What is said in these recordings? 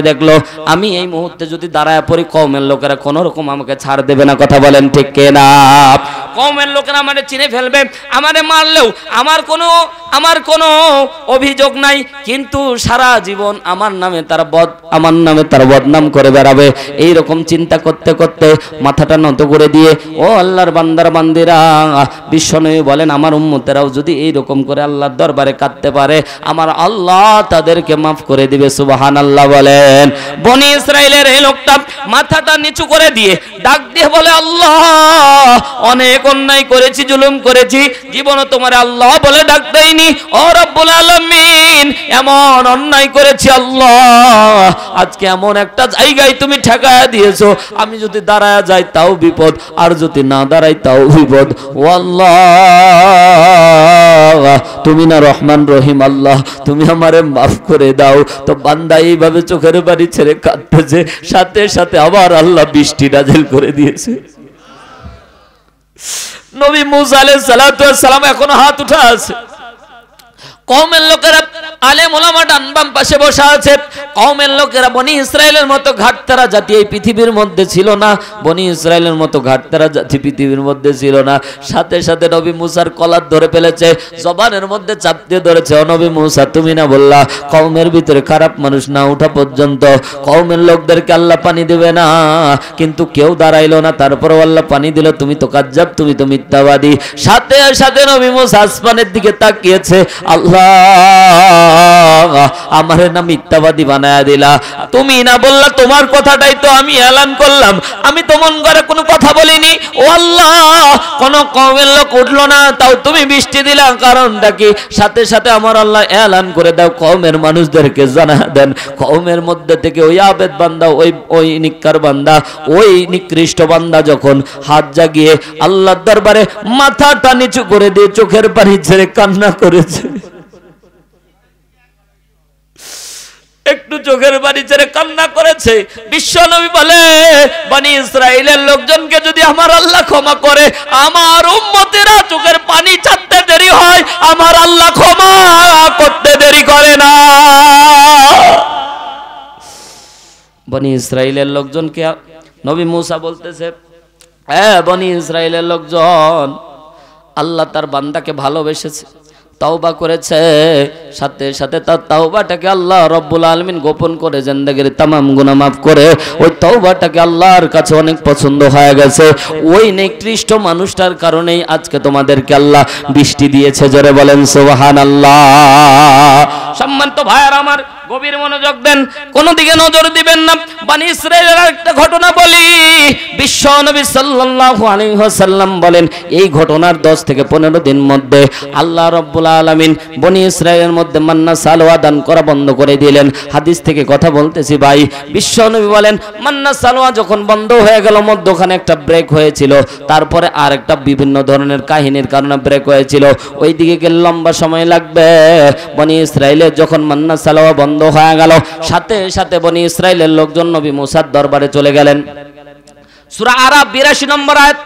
দেখলো আমি এই মুহূর্তে যদি দাঁড়ায় পড়ি কওমের লোকেরা কোনো রকম আমাকে ছাড় দেবে না, কথা বলেন ঠিক কিনা? কওমের লোকেরা আমারে চিনে ফেলবে, আমারে মারলেও আমার কোনো অভিযোগ নাই, কিন্তু সারা জীবন আমার নামে তার বদনাম করে বেড়াবে। এই রকম চিন্তা করতে করতে মাথাটা নত করে দিয়ে ও আল্লাহর বান্দার বান্দিরা, বিশ্বনবী বলেন আমার উম্মতেরাও যদি এই রকম করে আল্লাহর দরবারে কাঁদতে পারে আমার আল্লাহ তাদেরকে মাফ করে দিবে। সুবহানাল্লাহ বলেন। বনি ইসরাইলের এই লোকটা মাথাটা নিচু করে দিয়ে ডাক দিয়ে বলে আল্লাহ অনেক অন্যায় করেছি, জুলুম করেছি, জীবনে তোমার আল্লাহ বলে ডাক দেয়নি। ও রব্বুল আলামিন এমন অন্যায় করেছি আল্লাহ, আজকে এমন একটা জায়গায় তুমি ঠেকায়া দিয়েছো, আমি যদি দাঁড়ায়া যাই তাও বিপদ, আর যদি না দাঁড়াই তাও বিপদ। ও আল্লাহ তুমি না রহমান রহিম, আল্লাহ তুমি আমারে মাফ করে দাও। তো বান্দা এইভাবে চোখের বাড়ি ছেড়ে কাঁদতেছে, সাথে সাথে আবার আল্লাহ বৃষ্টি নাযিল করে দিয়েছে। নবী মুসা আলাইহিস সালাতু ওয়াস সালাম এখনো হাত উঠা আছে। কওমের লোকেরা আলেম ওলামা ডান বাম পাশে বসা আছে। কওমের লোকেরা বনি ইসরাইলের মতো ঘাটতারা জাতি এই পৃথিবীর মধ্যে ছিল না, বনি ইসরাইলের মতো ঘাটতারা জাতি পৃথিবীর মধ্যে ছিল না। সাথে সাথে নবী মুসার কলার ধরে ফেলেছে, জবানের মধ্যে চাপ দিয়ে ধরেছে। ও নবী মুসা তুমি না বললা কওমের ভিতরে খারাপ মানুষ না ওঠা পর্যন্ত কওমের লোকদেরকে আল্লাহ পানি দেবে না, কিন্তু কেউ দাঁড়াইলো না, তারপরেও আল্লাহ পানি দিল, তুমি তো কাজ্জাব, তুমি তো মিথ্যাবাদী। সাথে সাথে নবী মুসা আসমানের দিকে তাকিয়েছে, আল্লাহ আমারে না মিথ্যাবাদী বানায়া দিলা, তুমি না বললা, তোমার কথাটাই তো আমি এলান করলাম, আমি তো মন করে কোনো কথা বলিনি। ও আল্লাহ কোন কওমের লোক উঠলো না, তাও তুমি বৃষ্টি দিলা, কারণটা কি? সাথে সাথে আমার আল্লাহ এলান করে দাও, কওমের মানুষদেরকে জানা দেন, কওমের মধ্যে থেকে ওই আবেদ বান্দা, ওই নিক্কার বান্দা, ওই নিকৃষ্ট বান্দা যখন হাত জাগিয়ে আল্লাহর দরবারে মাথাটা নিচু করে দিয়ে চোখের পানি ছেড়ে কান্না করেছে, একটু চোখের পানি ছেড়ে কান্না করেছে, বিশ্বনবী বলে বনি ইসরাইলের লোকজনকে যদি আমার আল্লাহ ক্ষমা করে, আমার উম্মতেরা চোখের পানি ছাড়তে দেরি হয়, আমার আল্লাহ ক্ষমা করতে দেরি করে না। বনি ইসরাইলের লোকজনকে নবী মুসা বলতেছে, হ্যাঁ বনি ইসরাইলের লোকজন, আল্লাহ তার বান্দাকে ভালোবেসেছে, তাওবা করেছে, সাথে সাথে তার তাওবাটাকে আল্লাহ রব্বুল আলামিন গোপন করে জিন্দেগির तमाम গুনাহ মাফ করে ওই তাওবাটাকে আল্লাহর কাছে অনেক পছন্দ হয়ে গেছে। ওই নিকৃষ্ট মানুষটার কারণেই আজকে তোমাদেরকে আল্লাহ বৃষ্টি দিয়েছে। জোরে বলেন সুবহানাল্লাহ। সম্মানিত ভাইরা আমার, গভীর মনোযোগ দেন, কোন দিকে নজর দিবেন না। বনি ইসরাইলের একটা ঘটনা বলি, বিশ্ব নবী সাল্লাল্লাহু আলাইহি ওয়াসাল্লাম বলেন এই ঘটনার 10 থেকে 15 দিন মধ্যে আল্লাহ রাব্বুল আলামিন বনি ইসরাইলের মধ্যে মান্না সালওয়া দান করা বন্ধ করে দিলেন। হাদিস থেকে কথা বলতেছি ভাই, বিশ্ব নবী বলেন মান্না সালওয়া যখন বন্ধ হয়ে গেল, মধ্যখানে একটা ব্রেক হয়েছিল, তারপরে আরেকটা বিভিন্ন ধরনের কাহিনীর কারণে ব্রেক হয়েছিল, ওই দিকে গেলে লম্বা সময় লাগবে। বনি ইসরাইলের যখন মান্না সালওয়া বন্ধ হয়ে গেল, সাথে সাথে বনি ইসরাইলের লোকজন নবী মুসার দরবারে চলে গেলেন। সূরা আরাফ 82 নম্বর আয়াত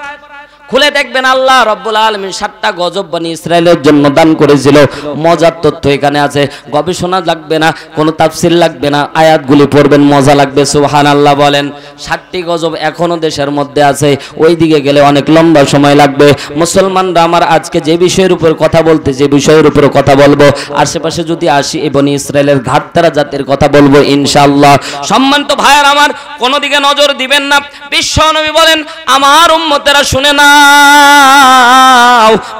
খুলে দেখবেন, আল্লাহ রাব্বুল আলামিন 7টা গজব বনি ইসরাইলের জন্য দান করেছিল। মজার তথ্য এখানে আছে, গবেষণা লাগবে না, কোনো তাফসীর লাগবে না, আয়াতগুলি পড়বেন, মজা লাগবে। সুবহানাল্লাহ বলেন। 7টি গজব এখনো দেশের মধ্যে আছে, ওই দিকে গেলে অনেক লম্বা সময় লাগবে। মুসলমানরা আমার আজকে যে বিষয়ের উপর কথা বলতে, যে বিষয়ের উপর কথা বলবো, আশেপাশে যদি আসি এই বনি ইসরাইলের ঘাটতারা জাতির কথা বলবো ইনশাআল্লাহ। সম্মানিত ভাইয়ার আমার, কোনো দিকে নজর দিবেন না। বিশ্ব নবী বলেন আমার উম্মতেরা শুনে না,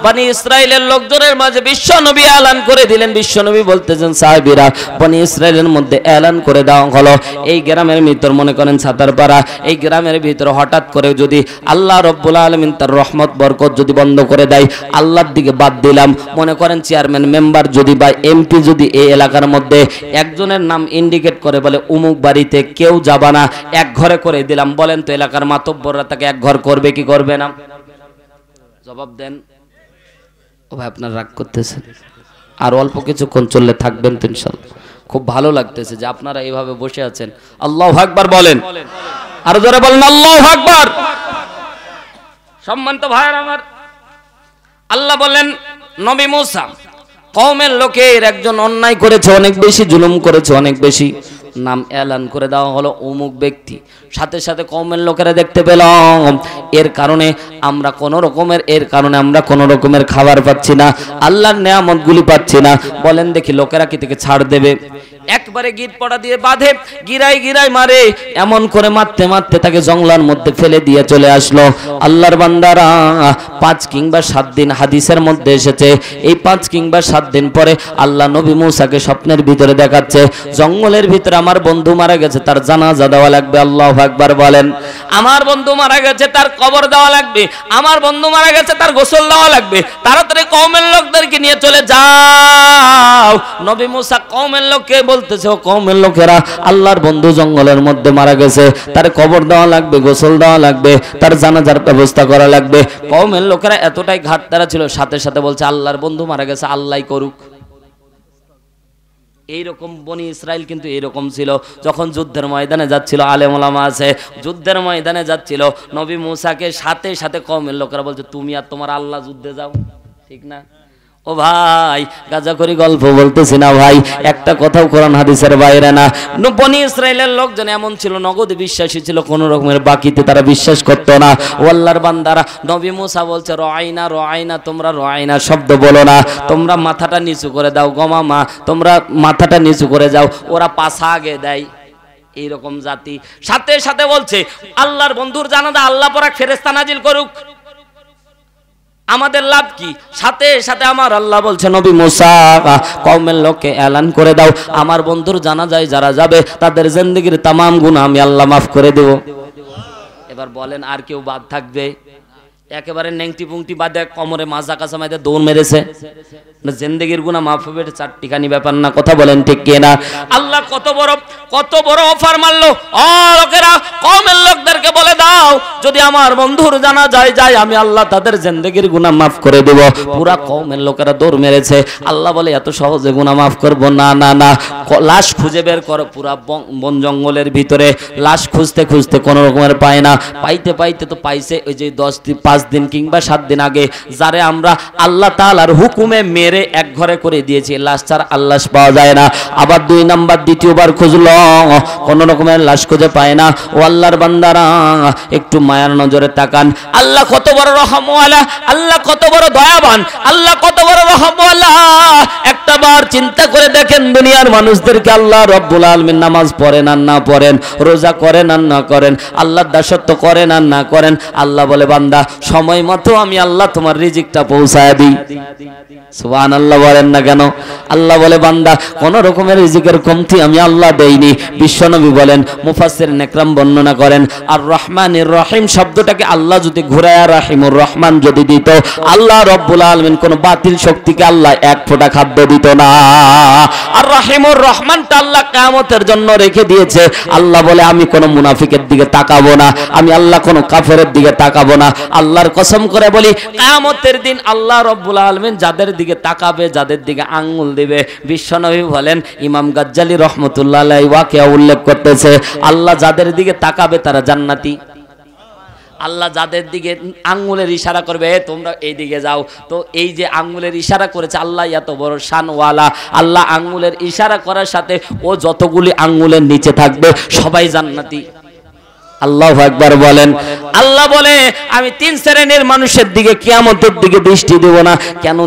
বনি ইসরাইলের লোকজনের মাঝে বিশ্ব নবী এলান করে দিলেন। বিশ্ব নবী বলতেছেন সাহাবীরা, বনি ইসরাইলের মধ্যে এলান করে দেওয়া হলো, এই গ্রামের ভিতর মনে করেন ছাতারপাড়া, এই গ্রামের ভিতর হঠাৎ করে যদি আল্লাহ রাব্বুল আলামিন তার রহমত বরকত যদি বন্ধ করে দেয়, আল্লাহর দিকে বাদ দিলাম, মনে করেন চেয়ারম্যান মেম্বার যদি বা এমপি যদি এই এলাকার মধ্যে একজনের নাম ইন্ডিকেট করে বলে অমুক বাড়িতে কেউ যাবা না, এক ঘরে করে দিলাম, বলেন তো এলাকার মাতব্বররা তাকে এক ঘর করবে কি করবে না? জবাব দেন। ও ভাই আপনারা রাগ করতেছেন, আর অল্প কিছুক্ষণ চললে থাকবেন তো ইনশাআল্লাহ। খুব ভালো লাগতেছে যে আপনারা এইভাবে বসে আছেন। আল্লাহু আকবার বলেন, আর জোরে বলেন আল্লাহু আকবার। সম্মানিত ভাইরা আমার, আল্লাহ বলেন নবী মুসা কওমের লোকের একজন অন্যায় করেছে, অনেক বেশি জুলুম করেছে, অনেক বেশি। নাম এলান করে দেওয়া হলো অমুক ব্যক্তি। সাথে সাথে কওমের লোকেরা দেখতে পেলাম এর কারণে আমরা কোনো রকমের খাবার পাচ্ছি না, আল্লাহর নেয়ামতগুলি পাচ্ছি না। বলেন দেখি লোকেরা কি থেকে ছাড় দেবে? একবারে গিট পড়া দিয়ে বাঁধে, গিরাই মারে, এমন করে মারতে মারতে তাকে জঙ্গলার মধ্যে ফেলে দিয়ে চলে আসলো। আল্লাহর বান্দারা 5 কিংবা 7 দিন হাদিসের মধ্যে এসেছে, এই 5 কিংবা 7 দিন পরে আল্লাহ নবী মূসাকে স্বপ্নের ভিতরে দেখাচ্ছে জঙ্গলের ভিতরে আমার বন্ধু মারা গেছে, তার জানাজা দেওয়া লাগবে। আল্লাহু আকবার বলেন। আমার বন্ধু মারা গেছে, তার কবর দেওয়া লাগবে। আমার বন্ধু মারা গেছে, তার গোসল দেওয়া লাগবে। তাড়াতাড়ি কওমের লোকদেরকে নিয়ে চলে যাও। নবী মূসা কওমের লোককে বলতেছে, ও কওমের লোকেরা, আল্লাহর বন্ধু জঙ্গলের মধ্যে মারা গেছে, তার কবর দেওয়া লাগবে, গোসল দেওয়া লাগবে, তার জানাজার ব্যবস্থা করা লাগবে। কওমের লোকেরা এতটাই ঘাটতারা ছিল, সাথে সাথে বলছে আল্লাহর বন্ধু মারা গেছে, আল্লাহই করুক। এইরকম বনি ইসরাইল কিন্তু এরকম ছিল। যখন যুদ্ধের ময়দানে যাচ্ছিল, আলেম ওলামা আছে, যুদ্ধের ময়দানে যাচ্ছিল, নবী মূসাকে সাথে সাথে কওমের লোকেরা বলছে তুমি আর তোমার আল্লাহ যুদ্ধে যাও, ঠিক না? ও ভাই, গাজাখড়ি গল্প বলতেছি না ভাই, একটা কথাও কোরআন হাদিসের বাইরে না। বনি ইসরাইলের লোকজন এমন ছিল, নগদ বিশ্বাসী ছিল, কোন রকমের বাকিতে তারা বিশ্বাস করতো না। ও আল্লাহর বান্দারা, নবী মূসা বলছে রআইনা, তোমরা রআইনা শব্দ বলো না, তোমরা মাথাটা নিচু করে দাও, গমামা তোমরা মাথাটা নিচু করে যাও। ওরা পাছা আগে দেয়, এইরকম জাতি। সাথে সাথে বলছে আল্লাহর বন্ধুর জানাজা আল্লাহ পাক ফেরেশতা নাজিল করুক, আমাদের লাভ কি? সাথে সাথে আমার আল্লাহ বলছে নবী মূসা কওমের লোককে এলান করে দাও, আমার বন্ধুর জানাজায় যারা যাবে তাদের জিন্দেগীর तमाम গুনাহ আমি আল্লাহ মাফ করে দেব। এবার বলেন আর কেউ বাদ থাকবে? একেবারে নেংটি পুংটি বাদে কোমরে মাজা কাঁচা মাইতে দৌড় মেরেছে, জিন্দেগীর গুনাহ মাফ হবে, চারটিখানি ব্যাপার না। কথা বলেন ঠিক কি না? আল্লাহ কত বড় অফার মারলো। ও লোকেরা, কওমের লোকদেরকে বলে দাও যদি আমার বন্ধুর জানাজায় যায় আমি আল্লাহ তাদের জিন্দেগীর গুনাহ মাফ করে দেব। পুরা কওমের লোকেরা দৌড় মেরেছে। আল্লাহ বলে এত সহজে গুনাহ মাফ করব না, লাশ খুঁজে বের করো। পুরা বন জঙ্গলের ভিতরে লাশ খুঁজতে খুঁজতে কোন রকমের পায় না, পাইতে তো পাইছে ওই যে 5 দিন কিংবা 7 দিন আগে যারে আমরা আল্লাহ তাআলার হুকুমে মেরে এক ঘরে করে দিয়েছি, লাশ ছাড়া আল্লাহ পাওয়া যায় না। আবার 2 নাম্বার দ্বিতীয়বার খুঁজলো, কোন রকমের লাশ খুঁজে পায় না। ও আল্লাহর বান্দারা, একটু মায়ার নজরে তাকান। আল্লাহ কত বড় রহমওয়ালা, আল্লাহ কত বড় দয়াবান, আল্লাহ কত বড় রহমওয়ালা। একটা বার চিন্তা করে দেখেন, দুনিয়ার মানুষদেরকে আল্লাহ রব্বুল আলামিন নামাজ পড়েন আর না পড়েন, রোজা করেন আর না করেন, আল্লাহর দাসত্ব করেন আর না করেন, আল্লাহ বলে বান্দা সময় মতো আমি আল্লাহ তোমার রিজিকটা পৌঁছায় দিই। সুবহানাল্লাহ বলেন না কেন? আল্লাহ বলে বান্দা কোন রকমের রিজিকের কমতি আমি আল্লাহ দেইনি। বিশ্বনবী বলেন, মুফাসসির নেকরাম বর্ণনা করেন, আর রহমানির রহিম শব্দটাকে আল্লাহ যদি ঘুরায়া রাহিমুর রহমান যদি দিত, আল্লাহ রব্বুল আলামিন কোন বাতিল শক্তিকে আল্লাহ এক ফোঁটা খাদ্য দিত না। আর রাহিমুর রহমানটা আল্লাহ কিয়ামতের জন্য রেখে দিয়েছে। আল্লাহ বলে আমি কোন মুনাফিকের দিকে তাকাবো না, আমি আল্লাহ কোন কাফেরের দিকে তাকাবো না। আল্লাহর কসম করে বলি, কিয়ামতের দিন আল্লাহ রব্বুল আলামিন যাদের দিকে তাকাবে, যাদের দিকে আঙ্গুল দিবে, বিশ্বনবী বলেন, ইমাম গাজ্জালি রহমাতুল্লাহ আলাইহি ওয়াকিয়া উল্লেখ করতেছে, আল্লাহ যাদের দিকে তাকাবে তারা জান্নাতি। আল্লাহ যাদের দিকে আঙ্গুলের ইশারা করবে তোমরা এই দিকে যাও, তো এই যে আঙ্গুলের ইশারা করেছে আল্লাহ এত বড় শানওয়ালা, আল্লাহ আঙ্গুলের ইশারা করার সাথে ও যতগুলি আঙ্গুলের নিচে থাকবে সবাই জান্নাতি। আল্লাহু আকবার বলেন। আল্লাহ বলে আমি 3 শ্রেণীর মানুষের দিকে কিয়ামতের দিকে দৃষ্টি দেব না। কেন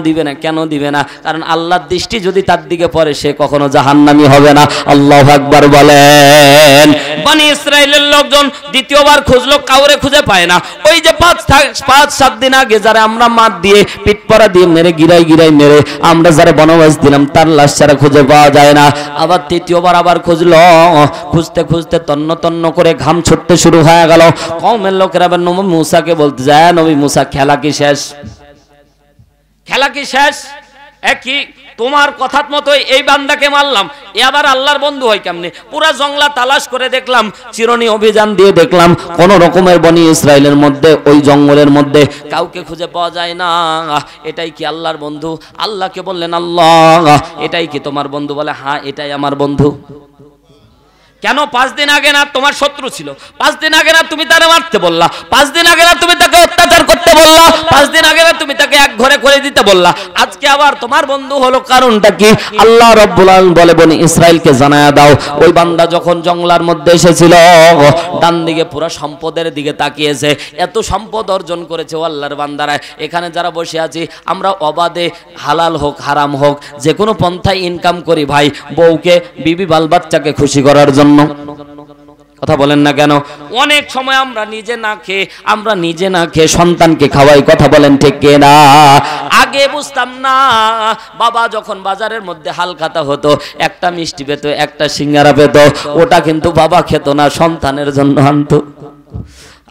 দিবে না? কারণ আল্লাহর দৃষ্টি যদি তার দিকে পড়ে সে কখনো জাহান্নামী হবে না। আল্লাহু আকবার বলেন। বনি ইসরাইলের লোকজন দ্বিতীয়বার খুঁজলো, কাউরে খুঁজে পায় না। ওই যে 5-7 দিন আগে যারা আমরা মার দিয়ে পিঠপড়া দিয়ে মেরে গিরাই মেরে আমরা যারা বনবাস দিলাম তার লাশ ছাড়া খুঁজে পাওয়া যায় না। আবার তৃতীয়বার আবার খুঁজলো, খুঁজতে তন্ন করে ঘাম ছুটতে শুরু হয়ে গেল। কওমের লোকেরা আবার নবী মূসাকে বলতে যায়, নবী মূসা খেলা কি শেষ? কি তোমার কথার মতোই এই বান্দাকে মারলাম, এ আবার আল্লাহর বন্ধু হয় কেমনে? পুরা জঙ্গলা তালাশ করে দেখলাম, চিরনি অভিযান দিয়ে দেখলাম, কোন রকমের বনি ইসরাইলের মধ্যে ওই জঙ্গলের মধ্যে কাউকে খুঁজে পাওয়া যায় না। এটাই কি আল্লাহর বন্ধু? আল্লাহকে বললেন, আল্লাহ এটাই কি তোমার বন্ধু? বলে হ্যাঁ এটাই আমার বন্ধু। কেন 5 দিন আগে না তোমার শত্রু ছিল, 5 দিন আগে না তুমি তারে মারতে বললা, 5 দিন আগে না তুমি তাকে অত্যাচার করতে বললা, 5 দিন আগে না তুমি তাকে এক ঘরে করে দিতে বললা, আজকে আবার তোমার বন্ধু হলো, কারণটা কি? আল্লাহ রাব্বুল আলামিন বলে বনি ইসরাইলকে জানায়া দাও, ওই বান্দা যখন জঙ্গলার মধ্যে এসেছিল ডান দিকে পুরো সম্পদের দিকে তাকিয়েছে, এত সম্পদ অর্জন করেছে ও আল্লাহর বান্দারা। এখানে যারা বসে আছি আমরা অবাধে হালাল হোক হারাম হোক যে কোনো পন্থায় ইনকাম করি ভাই, বউকে বিবি বাল বাচ্চাকে খুশি করার জন্য। কথা বলেন না কেন? অনেক সময় আমরা নিজে না খেয়ে সন্তানকে খাওয়াই। কথা বলেন ঠিক কিনা? আগে বুঝতাম না, বাবা যখন বাজারের মধ্যে হালখাতা হতো, একটা মিষ্টি পেত, একটা সিঙ্গারা পেত, ওটা কিন্তু বাবা খেত না, সন্তানের জন্য আনতো।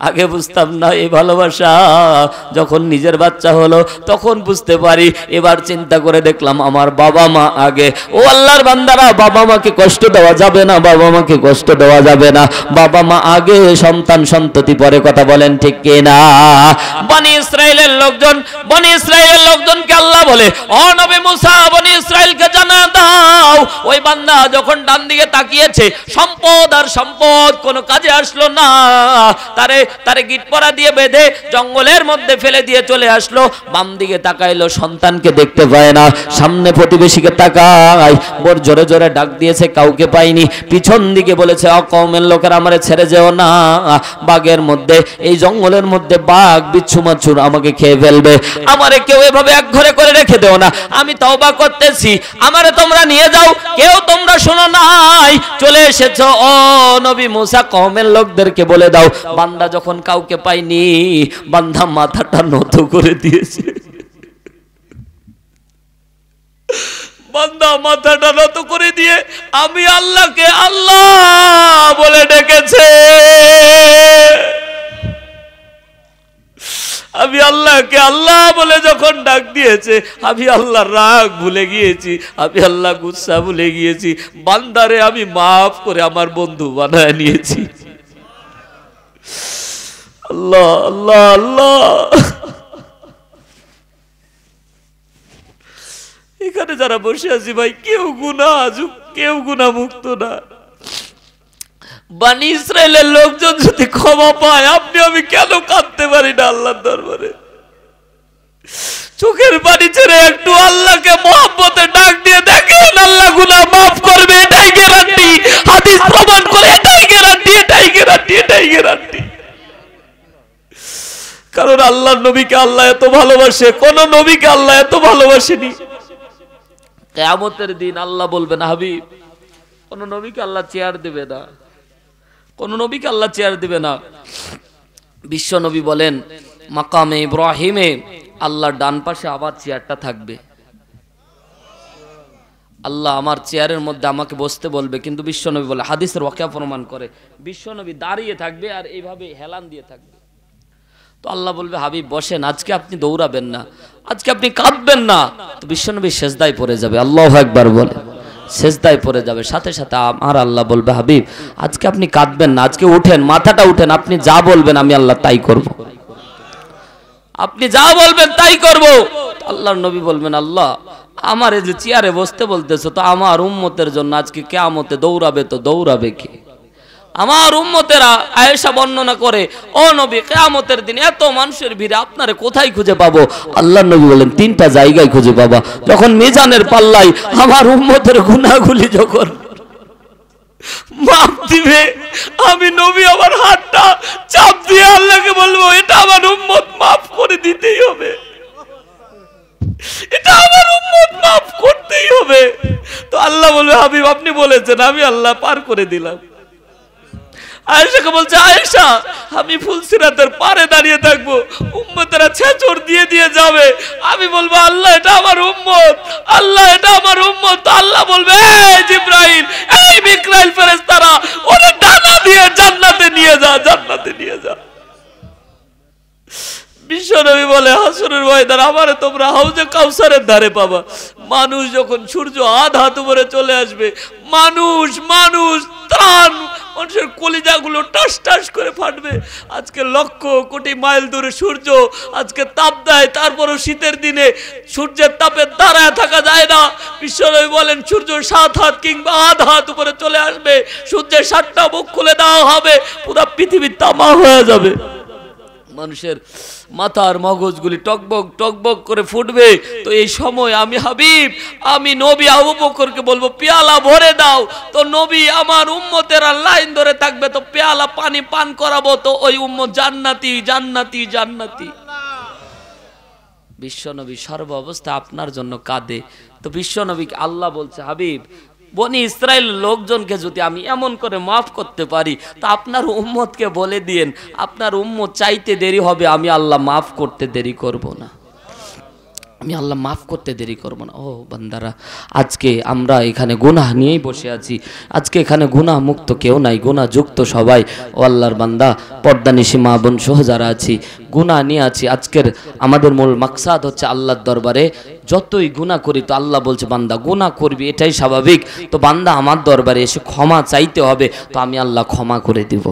আগে বুঝতাম না এই ভালোবাসা, যখন নিজের বাচ্চা হলো তখন বুঝতে পারি। এবার চিন্তা করে দেখলাম আমার বাবা মা আগে। ও আল্লাহর বান্দারা, বাবা মাকে কষ্ট দেওয়া যাবে না, বাবা মাকে কষ্ট দেওয়া যাবে না, বাবা মা আগে, সন্তান সন্ততি পরে। কথা বলেন ঠিক কিনা? বনি ইসরাইলের লোকজনকে আল্লাহ বলে, ও নবী মুসা বনি ইসরাইলকে জানা দাও, ওই বান্দা যখন ডান দিকে তাকিয়েছে সম্পদ আর সম্পদ কোনো কাজে আসলো না, তারে গিট পরা দিয়ে বেঁধে জঙ্গলের মধ্যে ফেলে দিয়ে চলে আসলো। বাম দিকে তাকাইলো, সন্তানকে দেখতে পায় না, সামনে প্রতিবেশীকে তাকায়, বড় জোরে জোরে ডাক দিয়েছে, কাউকে পাইনি। পিছন দিকে বলেছে, কওমের লোকেরা আমারে ছেড়ে যেও না, বাগের মধ্যে, এই জঙ্গলের মধ্যে বাঘ বিচ্ছু মাছুর আমাকে খেয়ে ফেলবে, আমারে কেউ এভাবে এক ঘরে করে রেখে দেও না, আমি তওবা করতেছি, আমারে তোমরা নিয়ে যাও। কেউ তোমরা শোনো নাই, চলে এসেছো। ও নবী মুসা, কওমের লোকদেরকে বলে দাও, বান্দা যখন কাউকে পাইনি, বান্দা মাথাটা নত করে দিয়েছে, বান্দা মাথাটা নত করে দিয়ে আমি আল্লাহকে আল্লাহ বলে ডেকেছে, আমি আল্লাহকে আল্লাহ বলে যখন ডাক দিয়েছে, আমি আল্লাহর রাগ ভুলে গিয়েছি, আমি আল্লাহ গুসা ভুলে গিয়েছি, বান্দারে আমি মাফ করে আমার বন্ধু বানায় নিয়েছি। আল্লাহ আল্লাহ আল্লাহ। এখানে যারা বসে আছি ভাই, কেউ গুনাহ মুক্ত না। বনি ইসরাইলের লোকজন যদি ক্ষমা পায়, আপনি আমি কেন কাঁদতে পারি না আল্লাহর দরবারে? চোখের পানি ছেড়ে একটু আল্লাহকে মহব্বতে ডাক দিয়ে দেখেন, আল্লাহ গুনাহ মাফ করবে, এটাই গ্যারান্টি। হাদিস প্রমাণ করে, এটাই গ্যারান্টি। কারণ আল্লাহর নবীকে আল্লাহ এত ভালোবাসে, কোন নবীকে আল্লাহ এত ভালোবাসেনি। কিয়ামতের দিন আল্লাহ বলবেন, হাবিব, কোন নবীকে আল্লাহ চেয়ার দেবে না, কোন নবীকে আল্লাহ চেয়ার দেবে না। বিশ্ব নবী বলেন, মাকামে ইব্রাহিমে আল্লাহর ডান পাশে আবার চেয়ারটা থাকবে, আল্লাহ আমার চেয়ারের মধ্যে আমাকে বসতে বলবে, কিন্তু বিশ্ব নবী বলে, হাদিসের ওয়াকিয়া প্রমাণ করে, বিশ্ব নবী দাঁড়িয়ে থাকবে আর এইভাবে হেলান দিয়ে থাকবে। তো আল্লাহ বলবে, হাবিব বসেন, আজকে আপনি দৌড়াবেন না, আজকে আপনি কাঁদবেন না। তো বিশ্বনবী সেজদায় পড়ে যাবে, আল্লাহু আকবার বলে, সেজদায় পড়ে যাবে। সাথে সাথে আমার আল্লাহ বলবে, হাবিব আজকে আপনি কাঁদবেন না, আজকে উঠেন, মাথাটা উঠেন, আপনি যা বলবেন আমি আল্লাহ তাই করব, আপনি যা বলবেন তাই করব। আল্লাহর নবী বলবেন, আল্লাহ আমার এই যে চেয়ারে বসতে বলতেছো, তো আমার উম্মতের জন্য আজকে কিয়ামতে দৌড়াবে, তো দৌড়াবে কে? আমার উম্মতেরা। আয়েশা বর্ণনা করে, ও নবী কিয়ামতের দিন এত মানুষের ভিড়ে আপনারে কোথায় খুঁজে পাবো? আল্লাহর নবী বলেন, 3টা জায়গায় খুঁজে পাবা। যখন মিজানের পাল্লাই আমার উম্মতের গুনাহগুলি যখন মাপ দিবে, আমি নবী আমার হাতটা চাপ দিয়ে আল্লাহকে বলবো, এটা আমার উম্মত মাফ করে দিতেই হবে, এটা আমার উম্মত মাফ করতেই হবে। তো আল্লাহ বলবে, হাবিব আপনি বলেছেন, আমি আল্লাহ পার করে দিলাম। আয়েশাকে বলছে, আয়েশা আমি ফুলসিরাতের পারে দাঁড়িয়ে থাকবো, উম্মতেরা ছেঁচড় দিয়ে দিয়ে যাবে, আমি বলবো আল্লাহ এটা আমার উম্মত, আল্লাহ এটা আমার উম্মত। তো আল্লাহ বলবে, এই জিবরাইল, এই মিকাইল ফেরেশতারা, ওরে ডানা দিয়ে জান্নাতে নিয়ে যা, জান্নাতে নিয়ে যা। বিশ্বনবী বলে, হাসরের ময়দানে আমারে তোমরা হাউজে কাউসারের ধারে পাবা। মানুষ যখন সূর্য আধ হাত উপরে চলে আসবে, মানুষ ত্রাণ মানুষের কলিজাগুলো টাস টাস করে ফাটবে। আজকে লক্ষ কোটি মাইল দূরে সূর্য আজকে তাপ দেয়, তারপরও শীতের দিনে সূর্যের তাপে দাঁড়ায় থাকা যায় না। বিশ্বনবী বলেন সূর্য 7 হাত কিংবা 8 হাত উপরে চলে আসবে, সূর্যের 7টা মুখ খুলে দেওয়া হবে, পুরো পৃথিবী তামা হয়ে যাবে। মানুষের মাথার মগজগুলি টকবক টকবক করে ফুটবে। তো এই সময় আমি হাবিব, আমি নবী আবু বকরকে বলবো পেয়ালা ভরে দাও। তো নবী আমার উম্মতেরা লাইন ধরে থাকবে, তো পেয়ালা পানি পান করাবো, তো ওই উম্মত জান্নাতি জান্নাতি জান্নাতি। বিশ্বনবী সর্ব অবস্থা আপনার জন্য কাঁদে। তো বিশ্বনবীকে আল্লাহ বলছে হাবিব, বনি ইসরাইল লোকজনকে যদি আমি এমন করে মাফ করতে পারি, তা আপনার উম্মতকে বলে দিয়েন, আপনার উম্মত চাইতে দেরি হবে, আমি আল্লাহ মাফ করতে দেরি করব না, আমি আল্লাহ মাফ করতে দেরি করব না। ও বান্দারা, আজকে আমরা এখানে গুনাহ নিয়েই বসে আছি। আজকে এখানে গুনাহ মুক্ত কেউ নাই, গুনাহ যুক্ত সবাই। ও আল্লাহর বান্দা, পর্দানিশি মা বোন সহ যারা আছি, গুনাহ নিয়ে আছি। আজকের আমাদের মূল মাকসাদ হচ্ছে আল্লাহর দরবারে যতই গুনাহ করি, তো আল্লাহ বলছে বান্দা গুনাহ করবি, এটাই স্বাভাবিক। তো বান্দা আমার দরবারে এসে ক্ষমা চাইতে হবে, তো আমি আল্লাহ ক্ষমা করে দিব।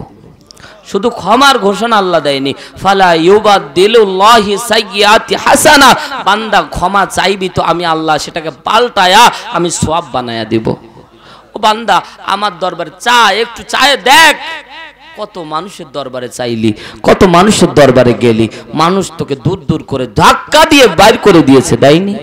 শুধু ক্ষমার ঘোষণা আল্লাহ দেয়নি, ফালা ইউবাদদিলুল্লাহি সাইয়্যাতি হাসানা, বান্দা ক্ষমা চাইবি তো আমি আল্লাহ সেটাকে পাল্টায়া আমি সওয়াব বানায়া দিব। ও বান্দা, আমার দরবারে চা, একটু চায়ে দেখ, কত মানুষের দরবারে চাইলি, কত মানুষের দরবারে গেলি, মানুষ তোকে দূর দূর করে ধাক্কা দিয়ে বাইর করে দিয়েছে, দেয়নি?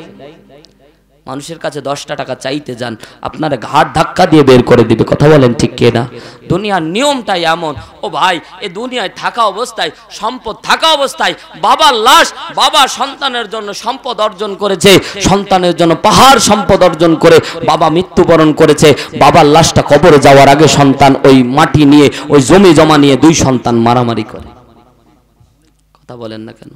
মানুষের কাছে 10টা টাকা চাইতে যান, আপনারা ঘাট ধাক্কা দিয়ে বের করে দিবে। কথা বলেন ঠিক কিনা? দুনিয়ার নিয়মটাই এমন। ও ভাই, এই দুনিয়ায় থাকা অবস্থায়, সম্পদ থাকা অবস্থায়, বাবার লাশ, বাবা সন্তানের জন্য সম্পদ অর্জন করেছে, সন্তানের জন্য পাহাড় সম্পদ অর্জন করে বাবা মৃত্যুবরণ করেছে। বাবার লাশটা কবরে যাওয়ার আগে সন্তান ওই মাটি নিয়ে, ওই জমি জমা নিয়ে 2 সন্তান মারামারি করে। কথা বলেন না কেন?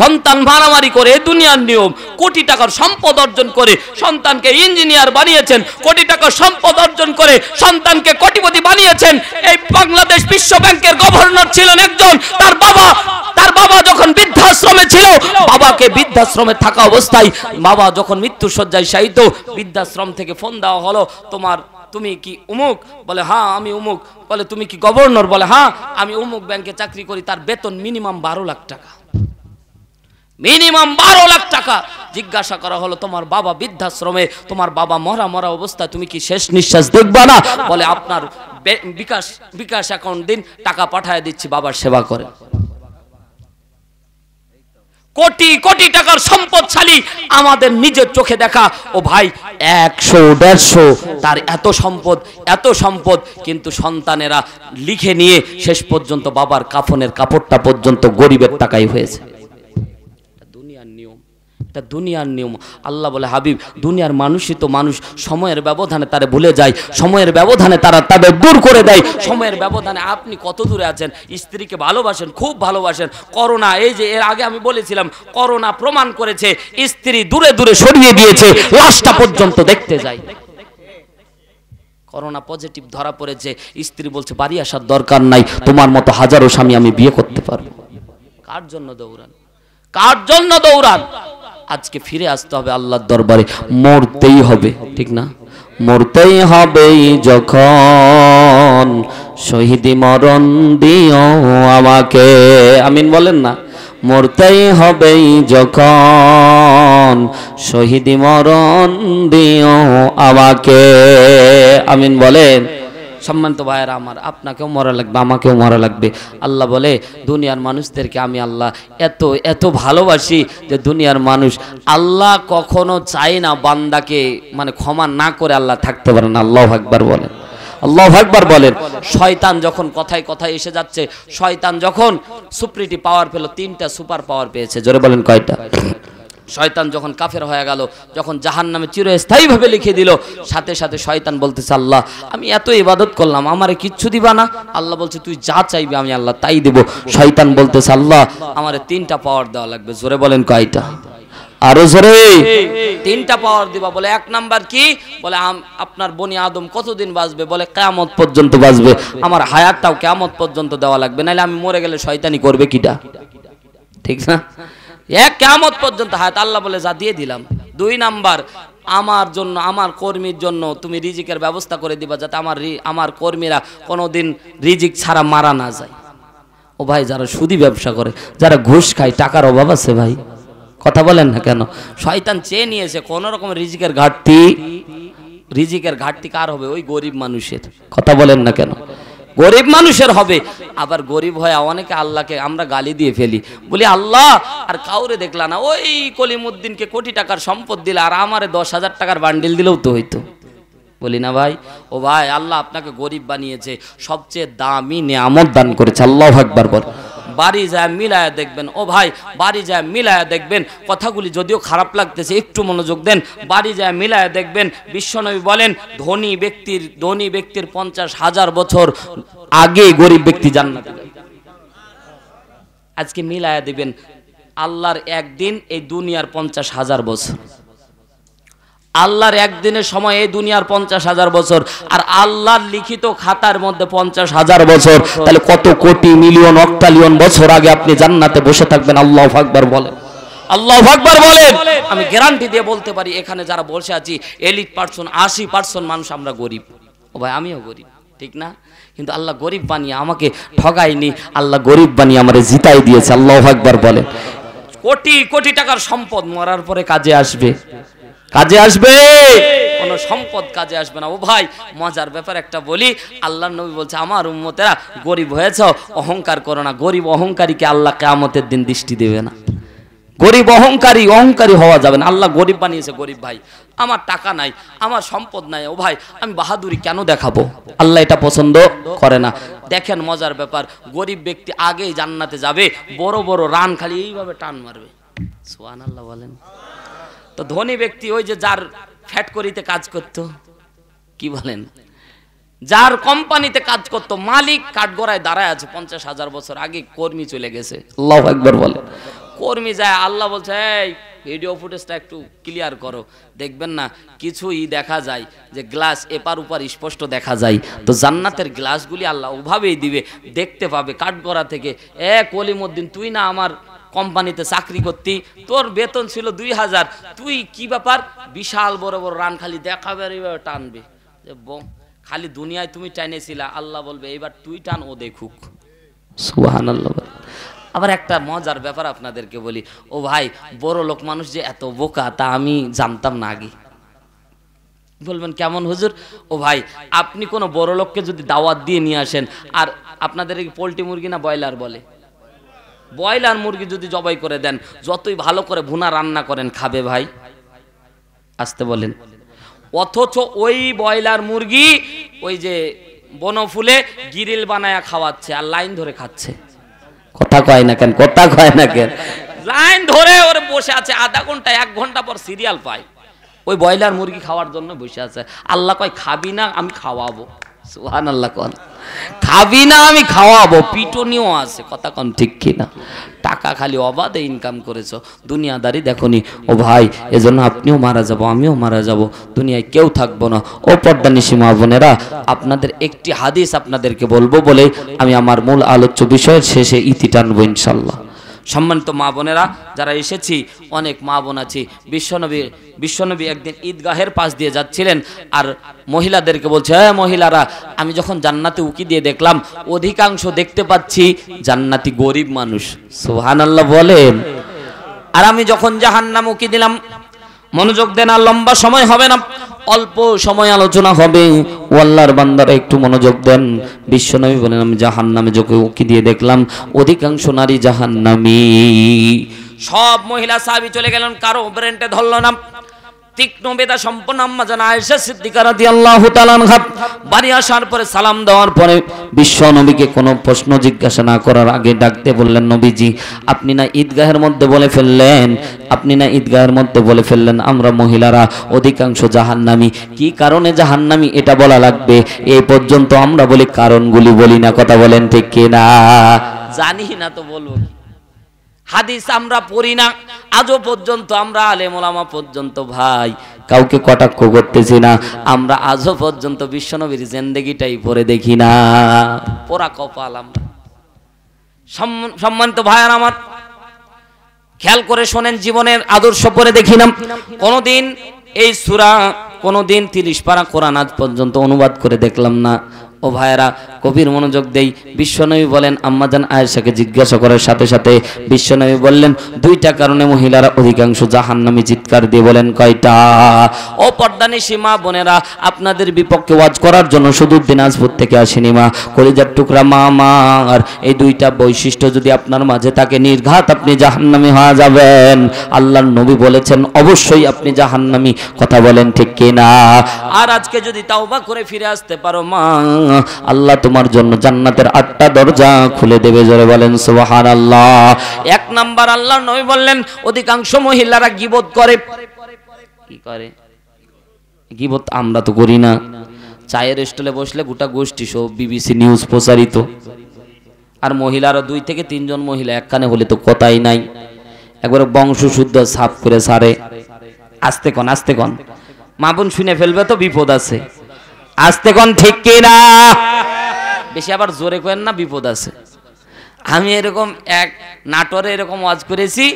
সন্তান মারামারি করে, দুনিয়ার নিয়ম। কোটি টাকার সম্পদ অর্জন করে সন্তানকে ইঞ্জিনিয়ার বানিয়েছেন, কোটি টাকার সম্পদ অর্জন করে সন্তানকে কোটিপতি বানিয়েছেন। এই বাংলাদেশ বিশ্ব ব্যাংকের গভর্নর ছিলেন একজন, তার বাবা যখন বৃদ্ধাশ্রমে ছিল, বাবাকে বৃদ্ধাশ্রমে থাকা অবস্থায় বাবা যখন মৃত্যু শয্যায় শায়িত, বৃদ্ধাশ্রম থেকে ফোন দেওয়া হলো, তুমি কি উমুক? বলে হ্যাঁ আমি উমুক। বলে তুমি কি গভর্নর? বলে হ্যাঁ আমি উমুক ব্যাংকে চাকরি করি। তার বেতন মিনিমাম 12 লাখ টাকা, মিনিমাম 12 লাখ টাকা। জিজ্ঞাসা করা হলো তোমার বাবা বৃদ্ধাশ্রমে, তোমার বাবা মরা অবস্থায় তুমি কি শেষ নিঃশ্বাস দেখবা না? বলে আপনার বিকাশ অ্যাকাউন্ট দিন, টাকা পাঠায় দিচ্ছি, বাবার সেবা করে। কোটি কোটি টাকার সম্পদশালী, আমাদের নিজের চোখে দেখা। ও ভাই, 100-150 তার এত সম্পদ, কিন্তু সন্তানেরা লিখে নিয়ে শেষ পর্যন্ত বাবার কাফনের কাপড়টা পর্যন্ত গরিবের টাকাই হয়েছে। দুনিয়ার নিয়ম। আল্লাহ বলে হাবিব, দুনিয়ার মানুষই তো মানুষ, সময়ের ব্যবধানে তারা ভুলে যায়, সময়ের ব্যবধানে তারা তাদের দূর করে দেয়। সময়ের ব্যবধানে আপনি কত দূরে আছেন? স্ত্রীকে ভালোবাসেন, খুব ভালোবাসেন। করোনা, এই যে এর আগে আমি বলেছিলাম, করোনা প্রমাণ করেছে স্ত্রী দূরে দূরে সরিয়ে দিয়েছে, লাশটা পর্যন্ত দেখতে যায়। করোনা পজিটিভ ধরা পড়েছে, স্ত্রী বলছে বাড়ি আসার দরকার নাই, তোমার মতো হাজারো স্বামী আমি বিয়ে করতে পারবো। কার জন্য দৌড়ান? কার জন্য দৌড়ান? আজকে ফিরে আসতে হবে আল্লাহর দরবারে, মরতেই হবে, ঠিক না? মরতেই হবে যখন, শহীদি মরণ দিও আমাকে। আমিন বলেন না? মরতেই হবে যখন, শহীদি মরণ দিও আমাকে। আমিন বলেন। সম্মানিত ভাইয়েরা আমার, আপনাকেও মরা লাগবে, আমাকেও মরা লাগবে। আল্লাহ বলে দুনিয়ার মানুষদেরকে আমি আল্লাহ এত ভালোবাসি যে দুনিয়ার মানুষ, আল্লাহ কখনো চায় না বান্দাকে মানে ক্ষমা না করে আল্লাহ থাকতে পারে না। আল্লাহু আকবার বলেন, আল্লাহু আকবার বলেন। শয়তান যখন কথায় এসে যাচ্ছে, শয়তান যখন সুপ্রিটি পাওয়ার পেল, 3টা সুপার পাওয়ার পেয়েছে। জোরে বলেন কয়টা? শয়তান যখন কাফের হয়ে গেল, যখন জাহান্নামে চিরস্থায়ীভাবে লিখে দিল, সাথে সাথে শয়তান বলতেছে আল্লাহ আমি এত ইবাদত করলাম, আমারে কিচ্ছু দিবা না? আল্লাহ বলছে তুই যা চাইবি আমি আল্লাহ তাই দেব। শয়তান বলতেছে আল্লাহ আমারে 3টা পাওয়ার দেওয়া লাগবে। জোরে বলেন কয়টা? আরো জোরে। 3টা পাওয়ার দিবা। বলে 1 নাম্বার কি? বলে আপনার বনি আদম কতদিন বাঁচবে? বলে কিয়ামত পর্যন্ত বাঁচবে। আমার হায়াতটাও কিয়ামত পর্যন্ত দেওয়া লাগবে, নাহলে আমি মরে গেলে শয়তানি করবে কিটা? ঠিক না? কিয়ামত পর্যন্ত হায়াত। আল্লাহ বলে যা দিয়ে দিলাম। 2 নাম্বার আমার জন্য, আমার কর্মীর জন্য তুমি রিজিকের ব্যবস্থা করে দিবা, যাতে আমার কর্মীরা কোনোদিন রিজিক ছাড়া মারা না যায়। ও ভাই, যারা সুদি ব্যবসা করে, যারা ঘুষ খায়, টাকার অভাব আছে ভাই, কথা বলেন না কেন? শয়তান চেয়ে নিয়েছে কোন রকম রিজিকের ঘাটতি। রিজিকের ঘাটতি কার হবে? ওই গরিব মানুষের। কথা বলেন না কেন? গরিব মানুষের হবে। আবার গরিব হয়ে অনেকে আল্লাহকে আমরা গালি দিয়ে ফেলি, বলি আল্লাহ আর কাউরে দেখলা না, ওই কলিমুদ্দিনকে কোটি টাকার সম্পদ দিলে আর আমারে 10,000 টাকার বান্ডিল দিলেও তো হইতো। বলি না ভাই? ও ভাই, আল্লাহ আপনাকে গরিব বানিয়েছে, সবচেয়ে দামি নেয়ামত দান করেছে। আল্লাহু আকবার বল। বাড়ি যায় মিলায়া দেখবেন। ও ভাই, বাড়ি যায় মিলায়া দেখবেন। কথাগুলি যদিও খারাপ লাগতেছে, একটু মনোযোগ দেন। বাড়ি যায় মিলায়া দেখবেন। বিশ্বনবী বলেন, ধনী ব্যক্তির 50,000 বছর আগে গরিব ব্যক্তি জান্নাতে যাবে। আজকে মিলায়া দিবেন, আল্লাহর একদিন এই দুনিয়ার 50,000 বছর। আল্লাহর একদিনের সময় এই দুনিয়ার 50,000 বছর, আর আল্লাহর লিখিত খাতার মধ্যে 50,000 বছর। তাহলে কত কোটি মিলিয়ন অক্টালিয়ন বছর আগে আপনি জান্নাতে বসে থাকবেন। আল্লাহু আকবার বলেন, আল্লাহু আকবার বলেন। আমি গ্যারান্টি দিয়ে বলতে পারি, এখানে যারা বসে আছি এলিট পার্সন 80% মানুষ আমরা গরিব। ও ভাই, আমিও গরিব, ঠিক না? কিন্তু আল্লাহ গরিব বানিয়ে আমাকে ঠগায়নি, আল্লাহ গরিব বানিয়ে আমারে জিতাই দিয়েছে। আল্লাহু আকবার বলেন। কোটি কোটি টাকার সম্পদ মরার পরে কাজে আসবে, কাজে আসবে, কোন সম্পদ কাজে আসবে না। ও ভাই, মজার ব্যাপার একটা বলি, আল্লাহর নবী বলছে, আমার উম্মতেরা গরিব হয়েছ, অহংকার করো না। গরিব অহংকারীকে আল্লাহ কিয়ামতের দিন দৃষ্টি দেবে না। গরিব অহংকারী হওয়া যাবে না। আল্লাহ গরিব বানিয়েছে। গরিব ভাই, আমার টাকা নাই, আমার সম্পদ নাই, ও ভাই আমি বাহাদুরি কেন দেখাবো? আল্লাহ এটা পছন্দ করে না। দেখেন মজার ব্যাপার, গরিব ব্যক্তি আগেই জান্নাতে যাবে, বড় বড় রান খালি এইভাবে টান মারবে। সুবহানাল্লাহ বলেন। তো ধনী ব্যক্তি, ওই যে যার ফ্যাক্টরিতে কাজ করত, কি বলেন, যার কোম্পানিতে কাজ করত, মালিক কাঠগড়ায় দাঁড়ায় আছে 50,000 বছর আগে, কর্মী চলে গেছে। আল্লাহু আকবার বলেন। কর্মী যায়, আল্লাহ বলছে, এই ভিডিও ফুটেজটা একটু ক্লিয়ার করো। দেখবেন না কিছুই দেখা যায়, যে গ্লাস এপার উপর স্পষ্ট দেখা যায়। তো জান্নাতের গ্লাসগুলি আল্লাহ ওভাবেই দিবে, দেখতে পাবে কাঠগড়া থেকে। কলিমুদ্দিন, তুই না আমার কোম্পানিতে চাকরি করতি, তোর বেতন ছিল 2,000, তুই কি ব্যাপার? বিশাল বড় বড় রান খালি দেখাবে, টানবে, খালি দুনিয়ায় তুমি টানেছিলা। আল্লাহ বলবে, এবার তুই টান, ও দেখুক। সুবহানাল্লাহ। আবার একটা মজার ব্যাপার আপনাদেরকে বলি, ও ভাই, বড় লোক মানুষ যে এত বোকা তা আমি জানতাম না আগে। বলবেন কেমন হুজুর? ও ভাই, আপনি কোনো বড় লোককে যদি দাওয়াত দিয়ে নিয়ে আসেন, আর আপনাদের পোল্ট্রি মুরগি না ব্রয়লার বলে, ব্রয়লার মুরগি যদি জবাই করে দেন, যতই ভালো করে ভুনা রান্না করেন, খাবে ভাই? আসতে বলেন। অথচ ওই ব্রয়লার মুরগি ওই যে বনফুলে গিরিল বানায়া খাওয়াচ্ছে, আর লাইন ধরে খাচ্ছে। কথা কয় না কেন? কথা কয় না কেন? লাইন ধরে ওরে বসে আছে, আধা ঘন্টা 1 ঘন্টা পর সিরিয়াল পায়, ওই ব্রয়লার মুরগি খাওয়ার জন্য বসে আছে। আল্লাহ কয়, খাবি না আমি খাওয়াবো। সুবহানাল্লাহ কোন, খাবি না আমি খাওয়াবো। পিটনিও আছে, কথা কোন ঠিক কিনা? টাকা খালি অবাধে ইনকাম করেছো, দুনিয়াদারি দেখনি। ও ভাই, এজন্য আপনিও মারা যাব, আমিও মারা যাব, দুনিয়ায় কেউ থাকবো না। ও পর্দানিশী মা বোনেরা, আপনাদের একটি হাদিস আপনাদেরকে বলবো বলে আমি আমার মূল আলোচ্য বিষয়ের শেষে ইতি টানবো ইনশাল্লাহ। সম্মানিত মা বোনেরা যারা এসেছি, অনেক মা বোন আছি। বিশ্বনবী একদিন ঈদগাহের পাশ দিয়ে যাচ্ছিলেন, আর মহিলাদেরকে বলছে, হ্যাঁ মহিলারা, আমি যখন জান্নাতে উকি দিয়ে দেখলাম, অধিকাংশ দেখতে পাচ্ছি জান্নাতি গরিব মানুষ। সুবহানাল্লাহ বলেন। আর আমি যখন জাহান্নাম উকি দিলাম, মনোযোগ দেন, আর লম্বা সময় হবে না, অল্প সময় আলোচনা হবে। ও আল্লাহর বান্দারা একটু মনোযোগ দেন। বিশ্বনবী বলেন, আমি জাহান্নামে যখন উকি দিয়ে দেখলাম, অধিকাংশ নারী জাহান্নামী। সব মহিলা সাহাবী চলে গেলেন, কারো ব্রেনটে ধরল না। তীক্ষ্ণ বেদা সম্পন্ন আম্মা জান আয়েশা সিদ্দিকা রাদিয়াল্লাহু তাআলা আনহা বাড়ি আসার পরে সালাম দেওয়ার পরে বিশ্ব নবীকে কোনো প্রশ্ন জিজ্ঞাসা না করার আগে ডাকতে বললেন, নবীজি আপনি না ঈদগাহের মধ্যে বলে ফেললেন আমরা মহিলারা অধিকাংশ জাহান্নামী। কি কারণে জাহান্নামী এটা বলা লাগবে? এই পর্যন্ত আমরা বলি, কারণগুলি বলি না। কথা বলেন ঠিক কিনা? জানি না তো বলবো। হাদিস আমরা পড়ি না আজও পর্যন্ত, আমরা আলেম ওলামা পর্যন্ত ভাই কাউকে কটাক্ষ করতেছি না, আমরা আজও পর্যন্ত বিশ্বনবীর জিন্দেগিটাই পড়ে দেখি না। পোড়া কপাল আমরা। সম্মানিত ভাইয়ার আমার, খেয়াল করে শোনেন, জীবনের আদর্শ পড়ে দেখি না কোনদিন। এই সূরা কোনোদিন 30 পারা কোরআন আজ পর্যন্ত অনুবাদ করে দেখলাম না। ও ভাইরা কবির মনোযোগ দেই। বিশ্বনবী বলেন, আম্মাজান আয়েশাকে জিজ্ঞাসা করার সাথে সাথে বিশ্বনবী বললেন, দুইটা কারণে মহিলারা অধিকাংশ জাহান্নামী। চিৎকার দিয়ে বলেন, কয়টা? ও পর্দানিশী মা বোনেরা, আপনাদের বিপক্ষে ওয়াজ করার জন্য শুধু দিনাজপুর থেকে আসেনি মা, কলিজার টুকরা মা আমার। এই দুইটা বৈশিষ্ট্য যদি আপনার মাঝে থাকে, নির্ঘাত আপনি জাহান্নামী হয়ে যাবেন। আল্লাহর নবী বলেছেন অবশ্যই আপনি জাহান্নামী। কথা বলেন ঠিক কিনা? আর আজকে যদি তাওবা করে ফিরে আসতে পারো মা, আল্লাহ তোমার জন্য জান্নাতের 8টা দরজা খুলে দেবে। জোরে বলেন সুবহানাল্লাহ। এক নাম্বার, আল্লাহর নবী বললেন অধিকাংশ মহিলারা গীবত করে। কি করে? গীবত আমরা তো করি না। চায়ের স্টলে বসলে গোটা গোষ্ঠী সব বিবিসি নিউজ প্রচারিত, আর মহিলারা 2 থেকে 3 জন মহিলা একখানে হলে তো কথাই নাই, একবারে বংশশুদ্ধ সাফ করে সারে। আস্তে কন, আস্তে কন, মা বোন শুনে ফেলবে তো বিপদ আছে। আস্তে কোন, ঠিক কি না? বেশি আবার জোরে করেন না, বিপদ আছে। আমি এরকম এক নাটোরে এরকম ওয়াজ করেছি,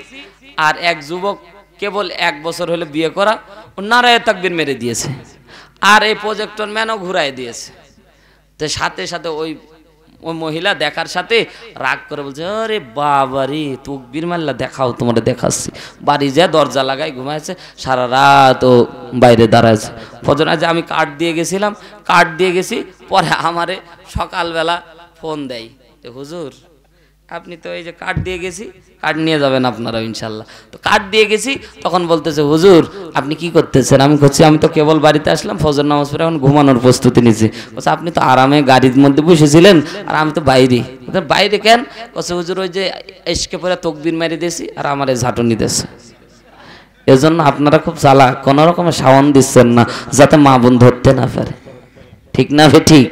আর এক যুবক কেবল 1 বছর হলে বিয়ে করা, ও নারায়ে তাকবীর মেরে দিয়েছে, আর এই প্রজেক্টর ম্যানও ঘুরাই দিয়েছে। তো সাথে সাথে ওই মহিলা দেখার সাথে রাগ করে বলছে, আরে বাবা রে, তাকবীর মারলা, দেখাও, তোমারে দেখাচ্ছি। বাড়ি যায় দরজা লাগাই ঘুমাইছে, সারা রাত ও বাইরে দাঁড়াইছে। ফজর আজ আমি কার্ড দিয়ে গেছিলাম, কার্ড দিয়ে গেছি, পরে আমারে সকালবেলা ফোন দেয়, হুজুর আপনি তো এই যে কার্ড দিয়ে গেছি, কার্ড নিয়ে যাবেন আপনারা ইনশাল্লাহ। তো কার্ড দিয়ে গেছি, তখন বলতেছে, হুজুর আপনি কি করতেছেন? আমি বলছি, আমি তো কেবল বাড়িতে আসলাম, ফজর নামাজ পড়ে এখন ঘুমানোর প্রস্তুতি নিচ্ছি। বলছে, আপনি তো আরামে গাড়ির মধ্যে বসেছিলেন, আর আমি তো বাইরে। বাইরে কেন? বলছে, হুজুর ওই যে এসকে পরে তাকবীর মেরে দিয়েছি, আর আমার এই ঝাঁটুনি দিয়েছে। এজন্য আপনারা খুব চালাক, কোনো রকমের সাওয়ান দিচ্ছেন না, যাতে মা বোন ধরতে না পারে। ঠিক না ভাই? ঠিক,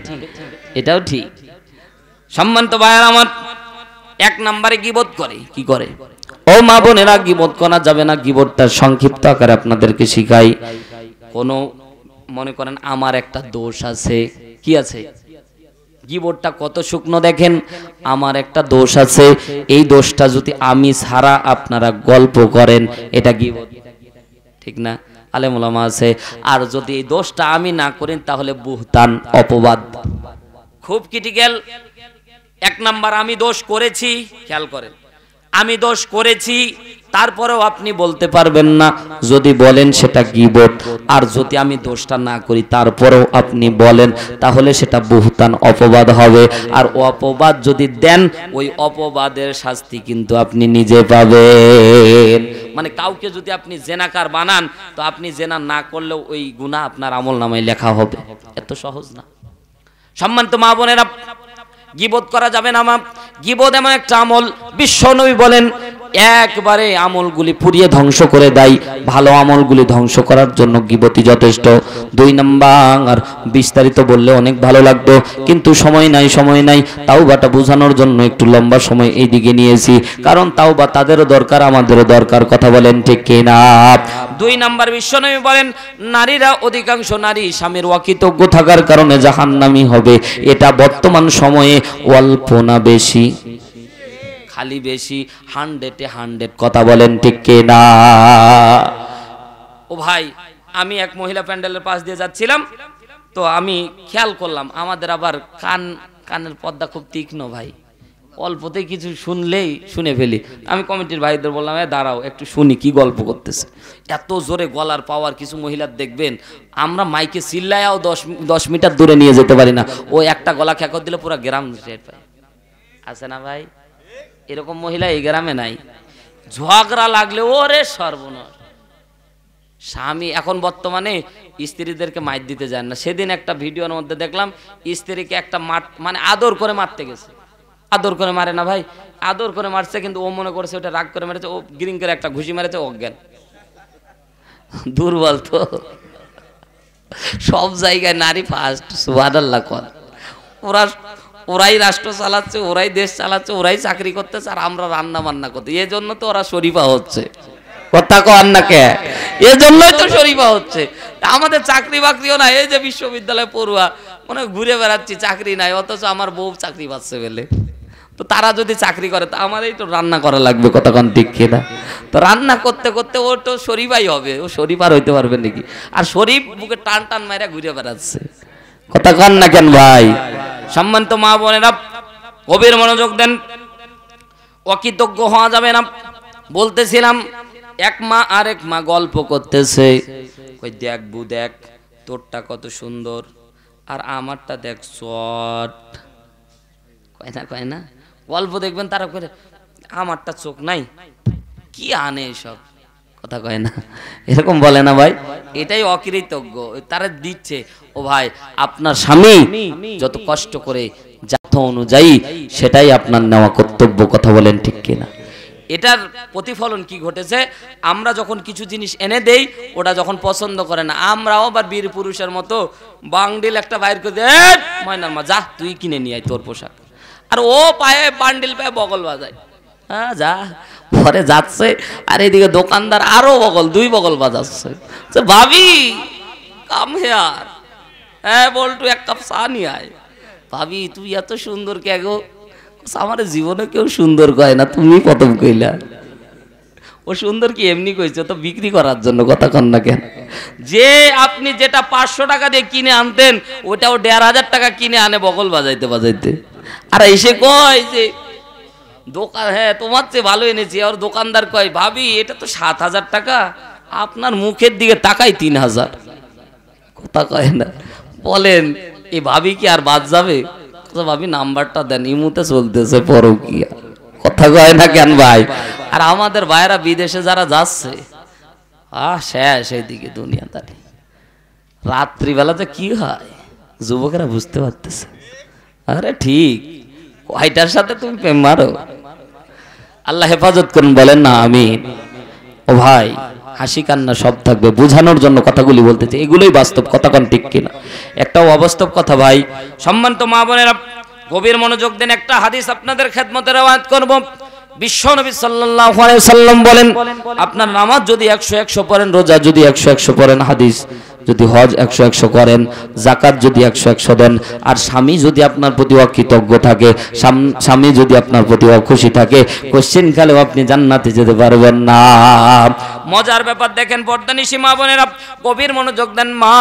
এটাও ঠিক। সম্মানিত ভাইয়েরা আমার, 1 নম্বরে গীবত করে। কি করে? ও মা বোনেরা, গীবত করা যাবে না। গীবতটা সংক্ষিপ্ত আকারে আপনাদেরকে শিখাই। কোন মনে করেন আমার একটা দোষ আছে, কি আছে? গীবতটা কত শুকনো দেখেন, আমার একটা দোষ আছে, এই দোষটা যদি আমি ছাড়া আপনারা গল্প করেন, এটা গীবত, ঠিক না? আলেম ওলামা আছে। আর যদি এই দোষটা আমি না করেন, তাহলে বুহতান, অপবাদ। খুব ক্রিটিক্যাল। 1 নাম্বার, আমি দোষ করেছি, খেয়াল করেন, আমি দোষ করেছি, তারপরেও আপনি বলতে পারবেন না। যদি বলেন সেটা গীবত। আর যদি আমি দোষটা না করি তারপরেও আপনি বলেন, তাহলে সেটা বুহতান, অপবাদ হবে। আর অপবাদ যদি দেন, ওই অপবাদের শাস্তি কিন্তু আপনি নিজে পাবেন। মানে কাউকে যদি আপনি জেনাকার বানান, তো আপনি জেনা না করলেও ওই গুনাহ আপনার আমলনামায় লেখা হবে। এত সহজ না। সম্মানিত মা বোনেরা, গীবত করা যাবে না। গীবত এমন একটা আমল, বিশ্বনবী বলেন একবারে আমলগুলি পুড়িয়ে ধ্বংস করে দেয়। ভালো আমলগুলি ধ্বংস করার জন্য গীবতই যথেষ্ট। 2 নাম্বার, বিস্তারিত বললে অনেক ভালো লাগতো, কিন্তু সময় নাই, সময় নাই। তাওবাটা বোঝানোর জন্য একটু লম্বা সময় এই দিকে নিয়েছি, কারণ তাওবা তাদেরও দরকার, আমাদেরও দরকার। কথা বলেন ঠিক কিনা? 2 নাম্বার, বিশ্বনবী বলেন নারীরা, অধিকাংশ নারী স্বামীর অকৃতজ্ঞ থাকার কারণে জাহান্নামী হবে। এটা বর্তমান সময়ে অল্প না বেশি? খালি বেশি। 100-এ 100। কথা বলেন ঠিক কিনা? ও ভাই, আমি এক মহিলা প্যান্ডেলের পাশ দিয়ে যাচ্ছিলাম, তো আমি খেয়াল করলাম আমাদের আবার কানের পর্দা খুব তীক্ষ্ণ ভাই, অল্পতে কিছু শুনলেই শুনে ফেলি। আমি কমিটির ভাইদের বললাম, দাঁড়াও একটু শুনি কি গল্প করতেছে। এত জোরে গলার পাওয়ার, কিছু মহিলার দেখবেন আমরা মাইকে চিল্লায়াও 10 মিটার দূরে নিয়ে যেতে পারি না, ও একটা গলা খেকর দিলে পুরো গ্রাম টের পায়। আছে না ভাই? এরকম মহিলা এই গ্রামে নাই। ঝগড়া লাগলে ওরে সর্বনাশ। স্বামী এখন বর্তমানে স্ত্রীদেরকে মাইর দিতে যায় না। সেদিন একটা ভিডিওর মধ্যে দেখলাম, স্ত্রীকে একটা মানে আদর করে মারতে গেছে। আদর করে মারে না ভাই, আদর করে মারছে, কিন্তু ও মনে করছে ওটা রাগ করে মেরেছে, ও গ্রিং করে একটা ঘুষি মেরেছে, অজ্ঞান। দুর্বল তো। সব জায়গায় নারী ফার্স্ট, সুবহানাল্লাহ। ওরাই রাষ্ট্র চালাচ্ছে, ওরাই দেশ চালাচ্ছে, ওরাই চাকরি করতেছে, আর আমরা রান্না বান্না করতে। এই জন্য তো ওরা শরীফা হচ্ছে। কথা কন না কে? এই জন্যই তো শরীফা হচ্ছে। আমাদের চাকরি বাকরিও না, এই যে বিশ্ববিদ্যালয়ে পড়ুয়া, মনে ঘুরে বেড়াচ্ছি, চাকরি নাই, অথচ আমার বউ চাকরি পাচ্ছে বলে। তো তারা যদি চাকরি করে তো আমারই তো রান্না করা লাগবে, কতক্ষণ ঠিক কিনা। তো রান্না করতে করতে ও তো শরীফাই হবে, ও শরীফ আর হইতে পারবে নাকি? আর শরীফ বুকে টান টান মাইরা ঘুরে বেড়াচ্ছে, কতক্ষণ না কেন ভাই। সম্মানিত মা বোনেরা, গভীর মনোযোগ দেন, অকৃতজ্ঞ হওয়া যাবে না। বলতেছিলাম এক মা আর এক মা গল্প করতেছে, কই দেখ বু দেখ তোরটা কত সুন্দর আর আমারটা দেখ চট, কয় না গল্প দেখবেন তারা করে আমারটা চোখ নাই, কি আনে এসব কথা কয় না, এরকম বলে না ভাই, এটাই অকৃতজ্ঞ। তারা দিচ্ছে ও ভাই আপনার স্বামী যত কষ্ট করে যত অনুযায়ী সেটাই আপনার নেওয়া কর্তব্য, কথা বলেন ঠিক কিনা। এটার প্রতিফলন কি ঘটেছে, আমরা যখন কিছু জিনিস এনে দেই ওটা যখন পছন্দ করে না, আমরাও আবার বীর পুরুষের মতো বান্ডিল একটা বাইর করে দেই, ময়নার মা যা তুই কিনে নিয়ে আয় তোর পোশাক, আর ও পায়ে বান্ডিল পায়ে বগল বাজায়, হ্যাঁ যা, পরে যাচ্ছে আর এদিকে দোকানদার আরো বগল দুই বগল বাজাচ্ছে, ভাবি কাম হেয়ার, হ্যাঁ বলটু এক কাপ চা নিয়ে আয়, ভাবি তুই এত সুন্দর কে গো, আমার জীবনে কেউ সুন্দর কয় না, তুমি প্রথম কইলা। ও সুন্দর কি এমনি কইছে, তো বিক্রি করার জন্য, কথা কন না কেন। যে আপনি যেটা 500 টাকা দিয়ে কিনে আনতেন ওটাও 1500 টাকা কিনে আনে বগল বাজাইতে বাজাইতে, আর এসে কয় যে দোকান, হ্যাঁ তোমার চেয়ে ভালো এনেছি। আর দোকানদার কয় ভাবি এটা তো 7000 টাকা, আপনার মুখের দিকে তাকাই 3000, কথা কয় না। বলেন এই ভাবি কি আর বাদ যাবে? ভাবি নাম্বারটা দেন, ইমুতে চলতেছে পরকিয়া, কথা কয় না কেন ভাই। আর আমাদের ভাইরা বিদেশে যারা যাচ্ছে শেষ এইদিকে দুনিয়াদারি, রাত্রিবেলাতে কি হয় যুবকেরা বুঝতে পারতেছে। আরে ঠিক কয়টার সাথে তুমি প্রেম মারো, আল্লাহ হেফাজত করুন, বলেন না আমিন। ও ভাই হাসি কান্না সব থাকবে, বোঝানোর জন্য কথাগুলি বলতেছে, এগুলোই বাস্তব, কথা কোন ঠিক কিনা, একটাও অবাস্তব কথা ভাই। সম্মানিত মা বোনেরা গভীর মনোযোগ দেন, একটা হাদিস আপনাদের খেদমতে রওয়ায়াত করব। বিশ্বনবী সাল্লাল্লাহু আলাইহি ওয়াসাল্লাম বলেন, আপনার নামাজ যদি 100 পড়েন, রোজা যদি 100 পড়েন, হাদিস যদি হজ 100 করেন, যাকাত যদি 100 দেন, আর স্বামী যদি আপনার প্রতি অকৃতজ্ঞ থাকে, স্বামী যদি আপনার প্রতি অখুশি থাকে, কোশ্চেন কালেও আপনি জান্নাতে যেতে পারবেন না। মজার ব্যাপার দেখেন পর্দানিশী মা বোনেরা, গভীর মনোযোগ দেন। মা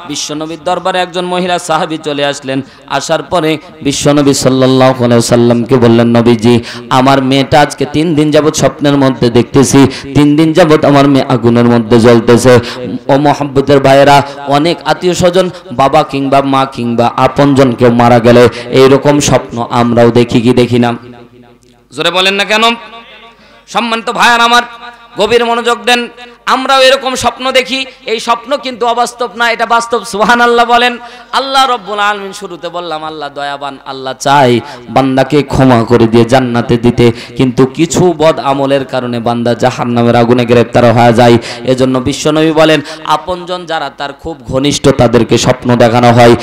বিশ্বনবীর দরবারে একজন মহিলা সাহাবী চলে আসলেন, আসার পরে বিশ্বনবী সাল্লাল্লাহু আলাইহি ওয়াসাল্লামকে বললেন, নবীজি আমার মেয়েটা আজকে 3 দিন যাবত স্বপ্নের মধ্যে দেখতেছি, 3 দিন যাবত আমার মেয়ে আগুনের মধ্যে জ্বলতেছে। ও মহব্বতের ভাইয়েরা, অনেক আত্মীয় স্বজন বাবা কিংবা মা কিংবা আপনজন কেউ মারা গেলে এইরকম স্বপ্ন আমরাও দেখি কি দেখি না? জোরে বলেন না কেন? সম্মানিত ভাইয়ার আমার গভীর মনোযোগ দেন, আমরাও এরকম স্বপ্ন দেখি, এই স্বপ্ন কিন্তু অবাস্তব না, এটা বাস্তব। সুবহানাল্লাহ বলেন। আল্লাহ রাব্বুল আলামিন, শুরুতে বললাম আল্লাহ দয়াবান, আল্লাহ চাই বান্দাকে ক্ষমা করে দিয়ে জান্নাতে দিতে, কিন্তু কিছু বদ আমলের কারণে বান্দা জাহান্নামের আগুনে গ্রেফতার হয়ে যায়। এজন্য বিশ্বনবী বলেন, আপনজন যারা তার খুব ঘনিষ্ঠ তাদেরকে স্বপ্ন দেখানো হয়,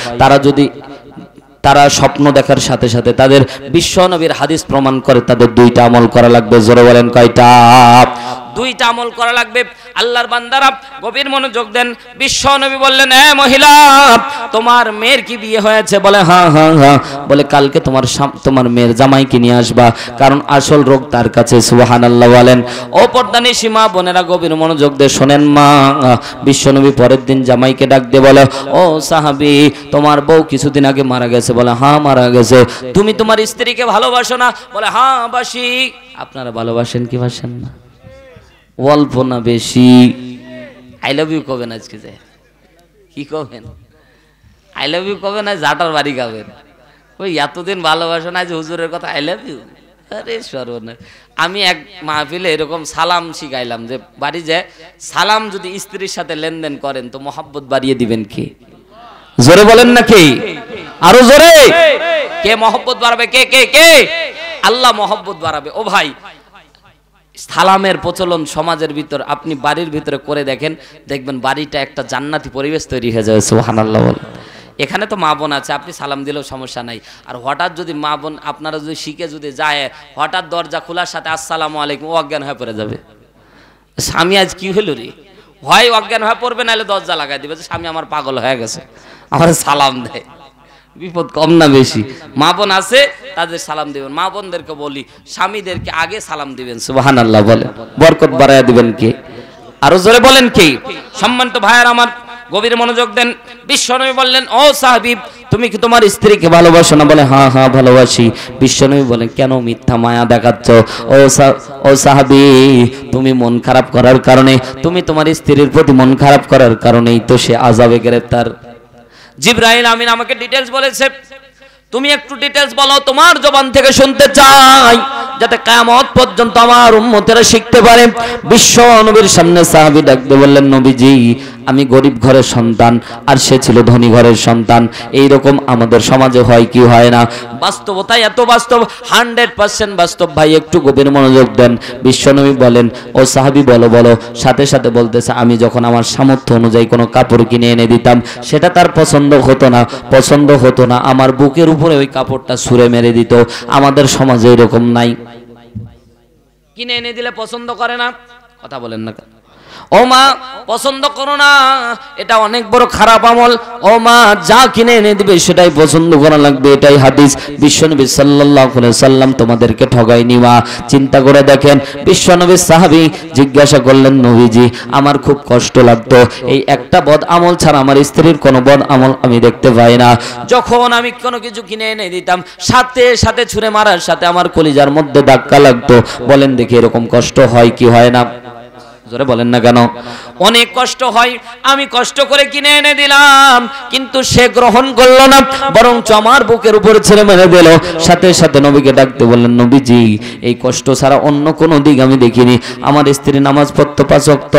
তারা স্বপ্ন দেখার সাথে সাথে তাদের বিশ্বনবীর হাদিস প্রমাণ করে তাদের 2টা আমল করা লাগবে। জোরে বলেন কয়টা? 2টা আমল করা লাগবে। আল্লাহর বান্দারা গভীর মনোযোগ দেন। বিশ্বনবী বললেন, এ মহিলা তোমার মেয়ের কি বিয়ে হয়েছে? বলে হ্যাঁ হ্যাঁ হ্যাঁ। বলে কালকে তোমার মেয়ের জামাইকে নিয়ে আসবা, কারণ আসল রোগ তার কাছে। সুবহানাল্লাহ বলেন। ও পর্দানিশী মা বোনেরা গভীর মনোযোগ দিয়ে শোনেন। মা বিশ্বনবী পরের দিন জামাইকে ডাক দিয়ে বলে, ও সাহাবী তোমার বউ কিছুদিন আগে মারা গেছে। বলে হ্যাঁ মারা গেছে। তুমি তোমার স্ত্রীকে ভালোবাসো না? বলে হ্যাঁ বাসি। আপনারা ভালোবাসেন কি বাসেন না? অল্প না বেশি? আই লাভ ইউ কবেন আজকে? যায় কি কবেন? আই লাভ ইউ কবেন? জাটার বাড়ি খাবেন? ওই এতদিন ভালোবাসো না যে হুজুরের কথা আই লাভ ইউ? আরে সর্বনাশ। আমি এক মাহফিলে এরকম সালাম শিখাইলাম যে বাড়ি যায় সালাম যদি স্ত্রীর সাথে লেনদেন করেন তো মহব্বত বাড়িয়ে দিবেন কে? জোরে বলেন না কে? আরো জোরে। কে মহব্বত বাড়াবে? কে কে কে? আল্লাহ মহব্বত বাড়াবে। ও ভাই, সালামের প্রচলন সমাজের ভিতর আপনি বাড়ির ভিতরে করে দেখেন, দেখবেন বাড়িটা একটা জান্নাতি পরিবেশ তৈরি হয়ে যাবে। সুবহানাল্লাহ বলেন। এখানে তো মা বোন আছে, আপনি সালাম দিলেও সমস্যা নাই। আর হঠাৎ যদি মা বোন আপনারা যদি শিখে যদি যায়, হঠাৎ দরজা খোলার সাথে আসসালামু আলাইকুম, ও অজ্ঞান হয়ে পড়ে যাবে। স্বামী আজ কি হলো রে? হয় অজ্ঞান হয়ে পড়বে, নাহলে দরজা লাগাই দিবে যে স্বামী আমার পাগল হয়ে গেছে, আমার সালাম দেয়। বিপদ কম না বেশি? মা বোন আছে তাদের সালাম দিবেন। মা বোনদেরকে বলি স্বামীদেরকে আগে সালাম দিবেন। সুবহানাল্লাহ বলে, বরকত বাড়ায়া দিবেন কে? আরো জোরে বলেন কি? সম্মানিত ভাইয়ার আমার, গভীর মনোযোগ দেন। বিশ্বনবী বললেন, ও সাহাবী, তুমি কি তোমার স্ত্রীকে ভালোবাসো না? বলে, হ্যাঁ হ্যাঁ ভালোবাসি। বিশ্বনবী বলেন, কেন মিথ্যা মায়া দেখাচ্ছ? ও সাহাবী, তুমি মন খারাপ করার কারণে, তুমি তোমার স্ত্রীর প্রতি মন খারাপ করার কারণেই তো সে আযাবে গ্রেফতার। জিবরাইল আমিন আমাকে ডিটেইলস বলেছে, তুমি একটু ডিটেইলস বলো, তোমার জবান থেকে শুনতে চাই, যাতে কিয়ামত পর্যন্ত আমার উম্মতেরা শিখতে পারে। বিশ্ব নবীর সামনে সাহাবী ডাকতে বললেন, নবীজি, আমি গরিব ঘরের সন্তান আর সে ছিল ধনী ঘরের সন্তান। এই রকম আমাদের সমাজে হয় কি হয় না? বাস্তবতা এত বাস্তব, 100% বাস্তব ভাই, একটু গভীর মনোযোগ দেন। বিশ্বনবী বলেন, ও সাহাবী বলো বলো। সাথে সাথে বলতেছে, আমি যখন আমার সামর্থ্য অনুযায়ী কোনো কাপড় কিনে এনে দিতাম, সেটা তার পছন্দ হতো না, আমার বুকের উপরে ওই কাপড়টা ছুঁড়ে মেরে দিত। আমাদের সমাজে এরকম নাই, কিনে এনে দিলে পছন্দ করে না। কথা বলেন না? ও মা, পছন্দ করো না, এটা অনেক বড় খারাপ আমল। ও মা, যা কিনে এনে দিবে সেটাই পছন্দ করা লাগবে, এটাই হাদিস। বিশ্বনবী সাল্লাল্লাহু আলাইহি সাল্লাম তোমাদেরকে ঠগায়নি মা। চিন্তা করে দেখেন, বিশ্বনবীর সাহাবী জিজ্ঞাসা করলেন, নবীজি, আমার খুব কষ্ট লাগতো, এই একটা বদ আমল ছাড়া আমার স্ত্রীর কোনো বদ আমল আমি দেখতে পাই না। যখন আমি কোনো কিছু কিনে এনে দিতাম, সাথে সাথে ছুঁড়ে মারার সাথে আমার কলিজার মধ্যে ধাক্কা লাগতো। বলেন দেখি, এরকম কষ্ট হয় কি হয় না? জোরে বলেন না কেন? অনেক কষ্ট হয়। আমি কষ্ট করে কিনে এনে দিলাম, কিন্তু সে গ্রহণ করলো না, বরং আমার বুকের উপর ছেড়ে মেরে দিল। সাথে সাথে নবীকে ডাকতে বললেন, নবীজি, এই কষ্ট ছাড়া অন্য কোনো দিক আমি দেখিনি। আমার স্ত্রী নামাজ পড়তো 5 ওয়াক্ত,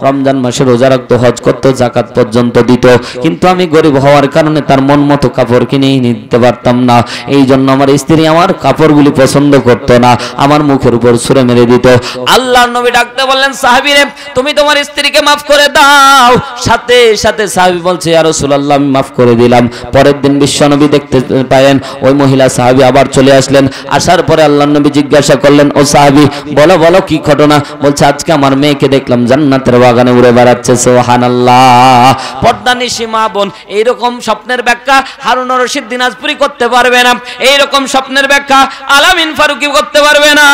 রমজান মাসে রোজা রাখতো, হজ করতো, যাকাত পর্যন্ত দিত, কিন্তু আমি গরিব হওয়ার কারণে তার মন মতো কাপড় কিনেই নিতে পারতাম না। এই জন্য আমার স্ত্রী আমার কাপড়গুলি পছন্দ করতো না, আমার মুখের উপর ছুঁড়ে মেরে দিত। আল্লাহর নবী ডাকতে বললেন, সাহাবী রে, তুমি তোমার স্ত্রীকে মাফ করে দাও। সাথে সাথে সাহাবী বলছে, ইয়া রাসূলুল্লাহ, আমি মাফ করে দিলাম। পরের দিন বিশ্বনবী দেখতে পায়েন ওই মহিলা সাহাবী আবার চলে আসলেন। আসার পরে আল্লাহর নবী জিজ্ঞাসা করলেন, ও সাহাবী, বলো বলো কি ঘটনা? বলছে, আজকে আমার মেয়েকে দেখলাম জান্নাতের বাগানে উড়ে বেড়াচ্ছে। সুবহানাল্লাহ। পর্দানিশী মা বোন, এইরকম স্বপ্নের ব্যাখ্যা হারুন রশিদ দিনাজপুরি করতে পারবে না, এইরকম স্বপ্নের ব্যাখ্যা আলামিন ফারুকি করতে পারবে না,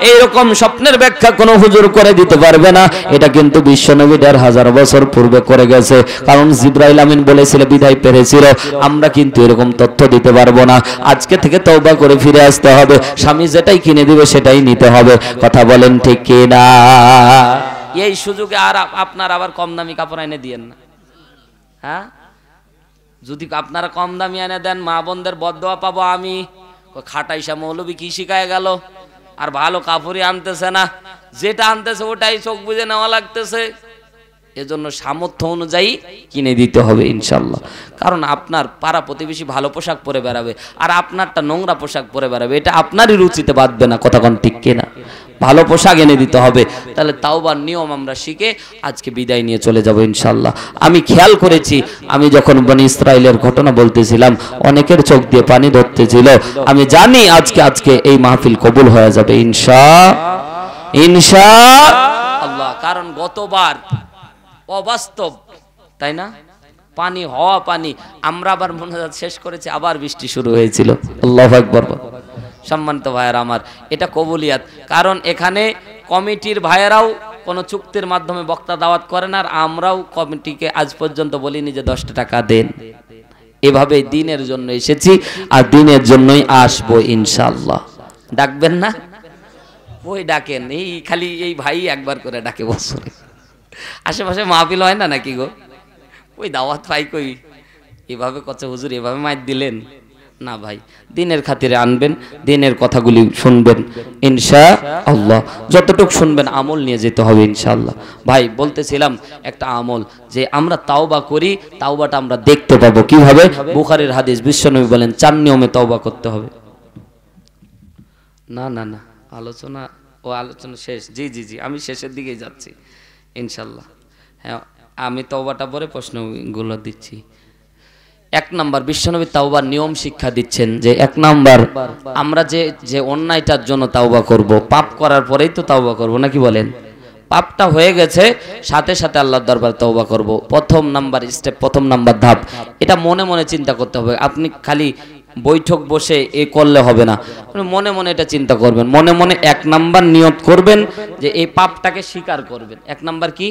এইরকম স্বপ্নের ব্যাখ্যা কোনো হুজুর করে দিতে পারবে না। এটা কিন্তু বিশ্বনবী 1500 বছর পূর্বে করে গেছে, কারণ জিবরাইল আমিন বলেছিল, বিদায় পেরেছিল। আমরা কিন্তু এরকম তথ্য দিতে পারবো না। আজকে থেকে তওবা করে ফিরে আসতে হবে, স্বামী যেটাই কিনে দিবে সেটাই নিতে হবে। কথা বলেন ঠিক কি না? এই সুযোগে আর আপনার আবার কম দামি কাপড় এনে দিয়েন না। হ্যাঁ, যদি আপনারা কম দামি এনে দেন, মা বোনদের বদদোয়া পাবো আমি। খাটাইসা মৌলবী কি শিখায় গেল, আর ভালো কাপড়ই আনতেছে না, যেটা আনতেছে ওটাই চোখ বুঝে নেওয়া লাগতেছে। এজন্য সামর্থ্য অনুযায়ী কিনে দিতে হবে ইনশাল্লাহ। কারণ আপনার পাড়া প্রতিবেশী ভালো পোশাক পরে বেড়াবে, আর আপনারটা নোংরা পোশাক পরে বেড়াবে, এটা আপনারই রুচিতে বাঁধবে না। কথা কোন ঠিক কিনা? ভালো পোশাক এনে দিতে হবে। তাহলে তাওবার নিয়ম আমরা শিখে আজকে বিদায় নিয়ে চলে যাব ইনশাল্লাহ। আমি খেয়াল করেছি, আমি যখন বনি ইসরাইলের ঘটনা বলতেছিলাম, অনেকের চোখ দিয়ে পানি ধরতেছিল। আমি জানি আজকে এই মাহফিল কবুল হয়ে যাবে ইনশাআল্লাহ। কারণ গতবার অবাস্তব, তাই না? পানি হওয়া পানি, আমরা আবার মোনাজাত শেষ করেছি, আবার বৃষ্টি শুরু হয়েছিল। আল্লাহু আকবার। সম্মানিত ভাইয়েরা আমার, এটা কবুলিয়াত। কারণ এখানে কমিটির ভাইয়েরাও কোনো চুক্তির মাধ্যমে বক্তা দাওয়াত করেন, আর আমরাও কমিটিকে আজ পর্যন্ত বলিনি যে 10 টাকা দেন। এভাবে দিনের জন্য এসেছি, আর দিনের জন্যই আসবো ইনশাআল্লাহ। ডাকবেন না? ওই ডাকেন, এই খালি এই ভাই একবার করে ডাকে বছরে। আশেপাশে মাহফিল হয় না নাকি গো? ওই দাওয়াত পাই কই, এভাবে কত হুজুর এভাবে মাইর দিলেন না ভাই। দিনের খাতিরে আনবেন, দিনের কথাগুলি শুনবেন ইনশাআল্লাহ। যতটুকু শুনবেন আমল নিয়ে যেতে হবে ইনশাআল্লাহ। ভাই বলতেছিলাম একটা আমল, যে আমরা তাওবা করি, তাওবাটা আমরা দেখতে পাবো কিভাবে? বুখারীর হাদিস, বিশ্বনবী বলেন 4 নিয়মে তাওবা করতে হবে। না না না, আলোচনা শেষ। জি জি জি, আমি শেষের দিকেই যাচ্ছি ইনশাল্লাহ। হ্যাঁ, আমি তওবাটা পরে প্রশ্নগুলো দিচ্ছি। 1 নাম্বার, বিশ্বনবী তাওবার নিয়ম শিক্ষা দিচ্ছেন যে 1 নাম্বার, আমরা যে অন্যায়টার জন্য তাওবা করব, পাপ করার পরেই তো তাওবা করব, নাকি বলেন? পাপটা হয়ে গেছে, সাথে সাথে আল্লাহর দরবারে তওবা করব। প্রথম নাম্বার স্টেপ, প্রথম নাম্বার ধাপ, এটা মনে মনে চিন্তা করতে হবে। আপনি খালি বৈঠক বসে এ করলে হবে না, মনে মনে এটা চিন্তা করবেন, মনে মনে 1 নাম্বার নিয়ত করবেন যে এই পাপটাকে স্বীকার করবেন। 1 নাম্বার কি?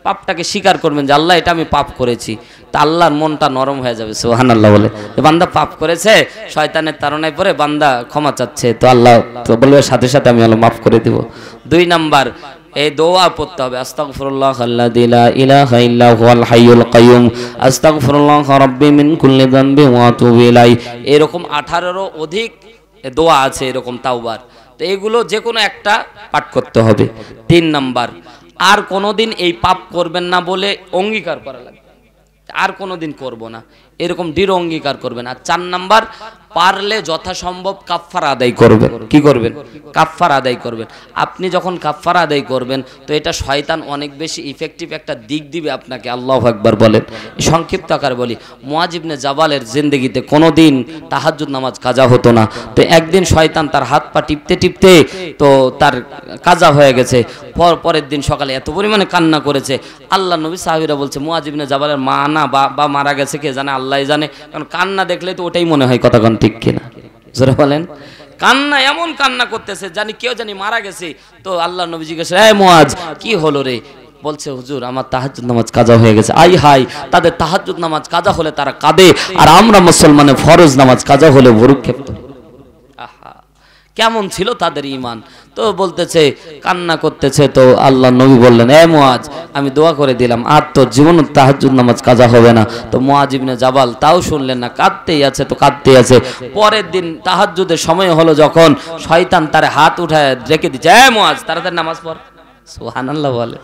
পাপটাকে স্বীকার করবেন যে আল্লাহ এটা আমি পাপ করেছি। তা আল্লাহর মনটা নরম হয়ে যাবে, সুবহানাল্লাহ বলে। বান্দা পাপ করেছে, শয়তানের তাড়নায় পড়ে বান্দা ক্ষমা চাচ্ছে, তো আল্লাহ তো বলবে সাথে সাথে আমি আল্লাহ মাফ করে দেব। 2 নাম্বার এই দোয়া পড়তে হবে, আস্তাগফিরুল্লাহ আল্লাযী লা ইলাহা ইল্লা হুয়াল হাইয়ুল কাইয়ুম, আস্তাগফিরুল্লাহ রাব্বি মিন কুল্লি যামবি ওয়া আতুবু ইলাইহি। এরকম 18 অধিক দোয়া আছে এরকম তাওবার, তো এগুলো যে কোনো একটা পাঠ করতে হবে। 3 নাম্বার আর কোনোদিন এই পাপ করবেন না বলে অঙ্গীকার করা লাগবে, আর কোনোদিন করব না এরকম দৃঢ় অঙ্গীকার করবেন। আর 4 নাম্বার পারলে যথাসম্ভব কাফফারা আদায় করবেন। কি করবেন? কাফফারা আদায় করবেন। আপনি যখন কাফফারা আদায় করবেন তো এটা শয়তান অনেক বেশি ইফেক্টিভ একটা দিক দিবে আপনাকে। আল্লাহু আকবার বলেন। সংক্ষিপ্ত আকারে বলি, মুআজ ইবনে জাবালের জিন্দেগিতে কোনোদিন তাহাজ্জুদ নামাজ কাজা হতো না। তো একদিন শয়তান তার হাত পা টিপতে টিপতে তো তার কাজা হয়ে গেছে। পরের দিন সকালে এত পরিমাণে কান্না করেছে, আল্লাহ নবী সাহাবীরা বলছে মুআজ ইবনে জাবালের মা না বা মারা গেছে কে জানে, আল্লাহই জানে, কারণ কান্না দেখলে তো ওটাই মনে হয়। কথা কোন ঠিক কিনা? জোরে বলেন। কান্না এমন কান্না করতেছে জানি কেউ জানি মারা গেছে। তো আল্লাহ নবী জিজ্ঞাসা, এই মুআজ কি হলো রে? বলছে হুজুর আমার তাহাজ্জুদ নামাজ কাজা হয়ে গেছে। আই হাই, তাদের তাহাজ্জুদ নামাজ কাজা হলে তারা কাঁদে, আর আমরা মুসলমানের ফরজ নামাজ কাজা হলে ভুরুক্ষেপ। আহা, কেমন ছিল তাদের ঈমান। তো বলতেছে কান্না করতেছে, তো আল্লাহ নবী বললেন, এ মুআজ আমি দোয়া করে দিলাম আর তোর জীবন তাহাজ্জুদ নামাজ কাজা হবে না। তো মুআজ ইবনে জাবাল তাও শুনলেন না, কাঁদতেই আছে তো কাঁদতেই আছে। পরের দিন তাহাজ্জুদের সময় হলো যখন, শয়তান তার হাত উঠায় রেখে দিচ্ছে, এ মুআজ তাড়াতাড়ি নামাজ পড়। সুবহানাল্লাহ বলে।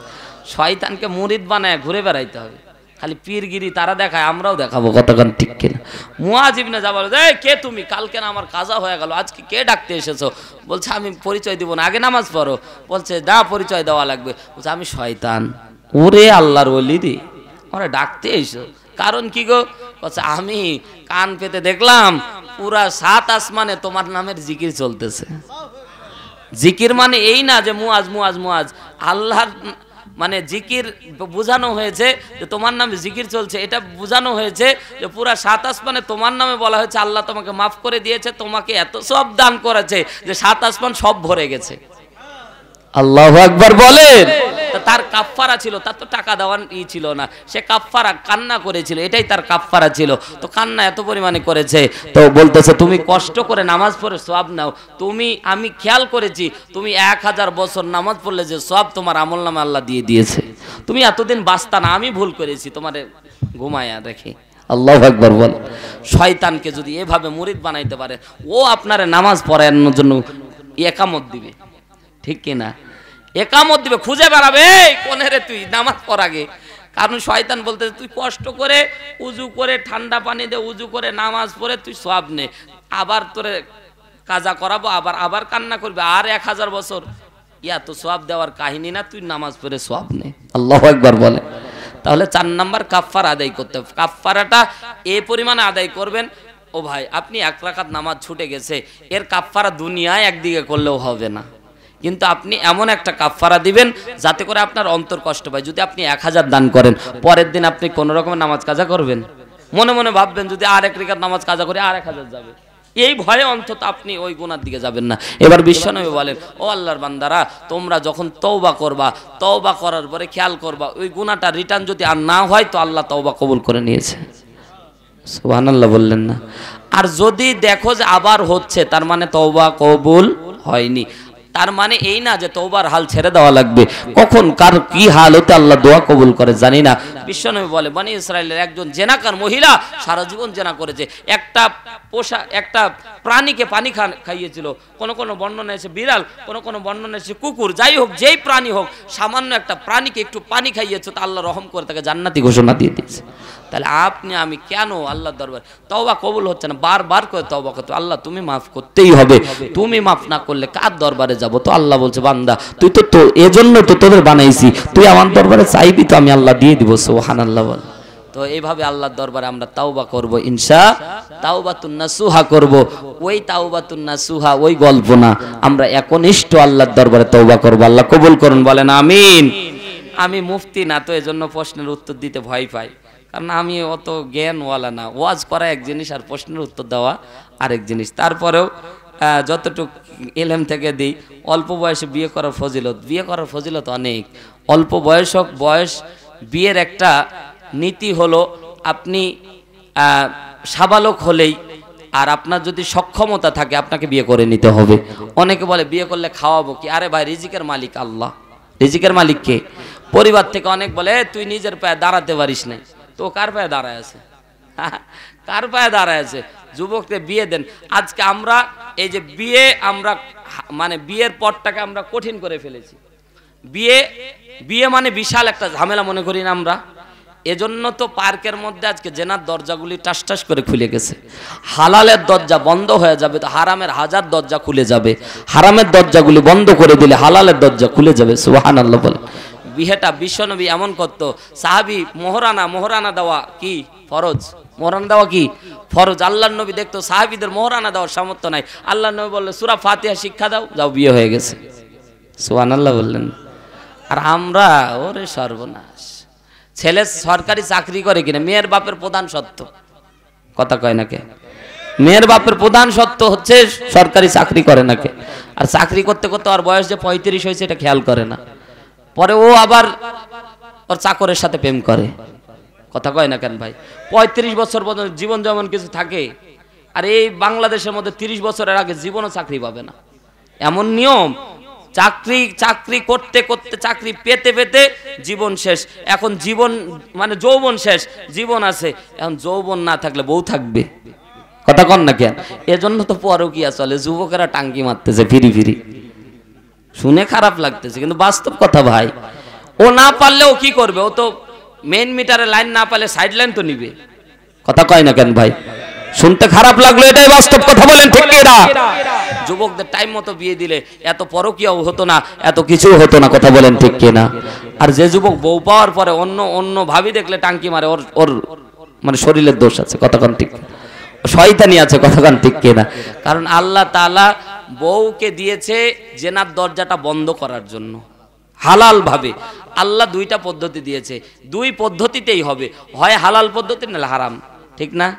শয়তানকে মুরিদ বানায় ঘুরে বেড়াইতে হবে, খালি পীরগিরি তারা দেখায়, আমরাও দেখাবো। কতক্ষণ ঠিক কিনা? মুআজ ইবনে জাবাল, এই কে তুমি? কালকে না আমার কাজা হয়ে গেল, আজকে কে ডাকতে এসেছো? বলছে আমি পরিচয় দিব না, আগে নামাজ পড়ো। বলছে না, পরিচয় দেওয়া লাগবে। বলছে আমি শয়তান। ওরে আল্লাহর ওলি রে, ওরা ডাকতে এসো, কারণ কি গো? বলছে আমি কান পেতে দেখলাম পুরা 7 আসমানে তোমার নামের জিকির চলতেছে। জিকির মানে এই না যে মুআজ মুআজ মুআজ, আল্লাহর মানে জিকির বোঝানো হয়েছে যে তোমার নামে জিকির চলছে, এটা বোঝানো হয়েছে যে পুরা 7 আসমানে তোমার নামে বলা হয়েছে আল্লাহ তোমাকে মাফ করে দিয়েছে, তোমাকে এত সব দান করেছে যে 7 আসমান সব ভরে গেছে। আল্লাহু আকবার বলেন। তার কাফফারা ছিল, তার তো টাকা দেওয়ার ছিল না, সে কাফফারা কান্না করেছিল, এটাই তার কাফফারা ছিল। তো কান্না এত পরিমাণে করেছে, তো বলতেছে তুমি কষ্ট করে নামাজ পড়ে সওয়াব নাও। আমি খেয়াল করেছি তুমি 1000 বছর নামাজ পড়লে যে সওয়াব তোমার আমলনামে আল্লাহ দিয়ে দিয়েছে। তুমি এতদিন বাঁচতা না, আমি ভুল করেছি তোমারে ঘুমায়া রেখে। আল্লাহু আকবার বল। শয়তানকে যদি এভাবে মুরিদ বানাইতে পারে, ও আপনারে নামাজ পড়ানোর জন্য একামত দিবে, ঠিক কিনা? একামত দিবে, খুঁজে বেড়াবে কোনে রে তুই নামাজ পড় আগে। কারণ শয়তান বলতে তুই কষ্ট করে উজু করে ঠান্ডা পানি দিয়ে উজু করে নামাজ পড়ে তুই সওয়াব নে, আবার তোরে কাজা করাবো, আবার কান্না করবে, আর 1000 বছর। ইয়া তো সওয়াব দেওয়ার কাহিনী না, তুই নামাজ পড়ে সওয়াব নে। আল্লাহু আকবার বলে। তাহলে 4 নাম্বার কাফফারা আদায় করতে হবে। কাফফারাটা এই পরিমাণে আদায় করবেন, ও ভাই আপনি 1 রাকাত নামাজ ছুটে গেছে, এর কাফফারা দুনিয়ায় একদিকে করলেও হবে না, কিন্তু আপনি এমন একটা কাফফারা দিবেন যাতে করে আপনার অন্তর কষ্ট পায়। যদি আপনি 1000 দান করেন, পরের দিন আপনি কোন রকমের নামাজ কাজা করবেন, মনে মনে ভাববেন যদি আর 1 রাকাত নামাজ কাজা করে আর 1000 যাবে, এই ভয়ে অন্তত আপনি ওই গুনার দিকে যাবেন না। এবার বিশ্বনবী বলেন, ও আল্লাহর বান্দারা, তোমরা যখন তওবা করবা, তওবা করার পরে খেয়াল করবা ওই গুনাহটা রিটার্ন যদি আর না হয় তো আল্লাহ তওবা কবুল করে নিয়েছে। সুবহানাল্লাহ বললেন না? আর যদি দেখো যে আবার হচ্ছে, তার মানে তওবা কবুল হয়নি। তার মানে এই না যে তওবার হাল ছেড়ে দেওয়া লাগবে, কখন কার কি হাল হতে আল্লাহ দোয়া কবুল করে জানি না। বিশ্বনবী বলে, বনি ইসরাইলের একজন জেনাকার মহিলা সারা জীবন জেনা করেছে, একটা প্রাণীকে পানি খাইয়েছিল, কোন কোন বর্ণনা এসে বিড়াল, কোন বর্ণনা এসে কুকুর, যাই হোক যেই প্রাণী হোক, সামান্য একটা প্রাণীকে একটু পানি খাইয়েছে, তো আল্লাহ রহম করে তাকে জান্নাতি ঘোষণা দিয়ে দিয়েছে। তাহলে আপনি আমি কেন আল্লাহর দরবার তওবা কবুল হচ্ছে না, বারবার করে তওবা করতে, আল্লাহ তুমি মাফ করতেই হবে, তুমি মাফ না করলে কার দরবারে যাব? তো আল্লাহ বলছে, বান্দা তুই তো এজন্য তো তোদের বানাইছি, তুই আমার দরবারে চাইবি তো আমি আল্লাহ দিয়ে দিব। সুবহানাল্লাহ বল। তো এইভাবে আল্লাহর দরবারে আমরা তাওবা করব, তাওবাতুন নাসুহা করব। ওই তাওবাতুন নাসুহা ওই গল্প না, আমরা একনিষ্ঠ আল্লাহর দরবারে তওবা করব। আল্লাহ কবুল করুন, বলেন আমিন। আমি মুফতি না, তো এজন্য প্রশ্নের উত্তর দিতে ভয় পাই, কারণ আমি অত জ্ঞানওয়ালা না। ওয়াজ করা এক জিনিস আর প্রশ্নের উত্তর দেওয়া আরেক জিনিস। তারপরেও যতটুকু এলেম থেকে দিই, অল্প বয়সে বিয়ে করার ফজিলত, বিয়ে করার ফজিলত অনেক। অল্প বয়স হোক, বয়স বিয়ের একটা নীতি হলো আপনি সাবালক হলেই আর আপনার যদি সক্ষমতা থাকে আপনাকে বিয়ে করে নিতে হবে। অনেকে বলে বিয়ে করলে খাওয়াবো কি? আরে ভাই, রিজিকের মালিক আল্লাহ। রিজিকের মালিক কে? পরিবার থেকে অনেক বলে তুই নিজের পায়ে দাঁড়াতে পারিস না, তো কার পায়ে দাঁড়ায় আছে? কার পায়ে দাঁড়ায় আছে? যুবককে বিয়ে দেন। আজকে আমরা এই যে বিয়ে, আমরা মানে বিয়ের পথটাকে আমরা কঠিন করে ফেলেছি। বিয়ে বিয়ে মানে বিশাল একটা ঝামেলা মনে করি না আমরা। এজন্য তো পার্কের মধ্যে আজকে জেনার দরজাগুলি টাস টাস করে খুলে গেছে। হালালের দরজা বন্ধ হয়ে যাবে তো হারামের হাজার দরজা খুলে যাবে। হারামের দরজাগুলি বন্ধ করে দিলে হালালের দরজা খুলে যাবে। সুবহানাল্লাহ বলে। বিয়েটা বিশ্বনবী এমন করত, সাহাবী মোহরানা দেওয়া কি ফরজ? মোহরানা দেওয়া কি ফরজ? আল্লাহর নবী দেখতো সাহাবীদের মোহরানা দেওয়ার সামর্থ্য নাই, আল্লাহর নবী বললে সূরা ফাতিহা শিক্ষা দাও, যাও বিয়ে হয়ে গেছে। সুবহানাল্লাহ বললেন। আর আমরা ওরে সর্বনাশ। ছেলে সরকারি চাকরি করে কিনা, মেয়ের বাপের প্রধান সত্য, কথা কয় নাকি? মেয়ের বাপের প্রধান সত্য হচ্ছে সরকারি চাকরি করে নাকি। আর চাকরি করতে করতে ওর বয়স যে 35 হয়েছে এটা খেয়াল করে না। পরে ও আবার ওর চাকরের সাথে প্রেম করে, কথা কয় না কেন ভাই? 35 বছর পর্যন্ত জীবন যেমন কিছু থাকে। আর এই বাংলাদেশের মধ্যে 30 বছরের আগে জীবনও চাকরি পাবে না, এমন নিয়ম। চাকরি করতে করতে, চাকরি পেতে পেতে জীবন শেষ। এখন জীবন মানে যৌবন শেষ, জীবন আছে। এখন যৌবন না থাকলে বউ থাকবে, কথা কন না কেন? এজন্য তো পরকিয়া চলে, যুবকেরা টাঙ্কি মারতেছে ফিরি ফিরি। শুনে খারাপ লাগতেছে কিন্তু বাস্তব কথা ভাই। ও না পারলেও কি করবে? ও তো মেইন মিটারের লাইন না পারলে সাইড লাইন তো নিবে, কথা কয় না কেন ভাই? শুনতে খারাপ লাগলো, এটাই বাস্তব কথা, বলেন ঠিক কি না? যুবকদের টাইম মতো বিয়ে দিলে এত পরকিয়াও হতো না, এত কিছু হতো না, কথা বলেন ঠিক কি না? আর যে যুবক বউ পাওয়ার পরে অন্য ভাবি দেখলে টাঙ্কি মারে, ওর মানে শরীরের দোষ আছে, কথা কন ঠিক? শয়তানি আছে, কথা কন ঠিক কি না? কারণ আল্লাহ তাআলা বউকে দিয়েছে জেনার দরজাটা বন্ধ করার জন্য, হালাল ভাবে। আল্লাহ দুইটা পদ্ধতি দিয়েছে, দুই পদ্ধতিতেই হবে, হয় হালাল পদ্ধতি না হারাম, ঠিক না?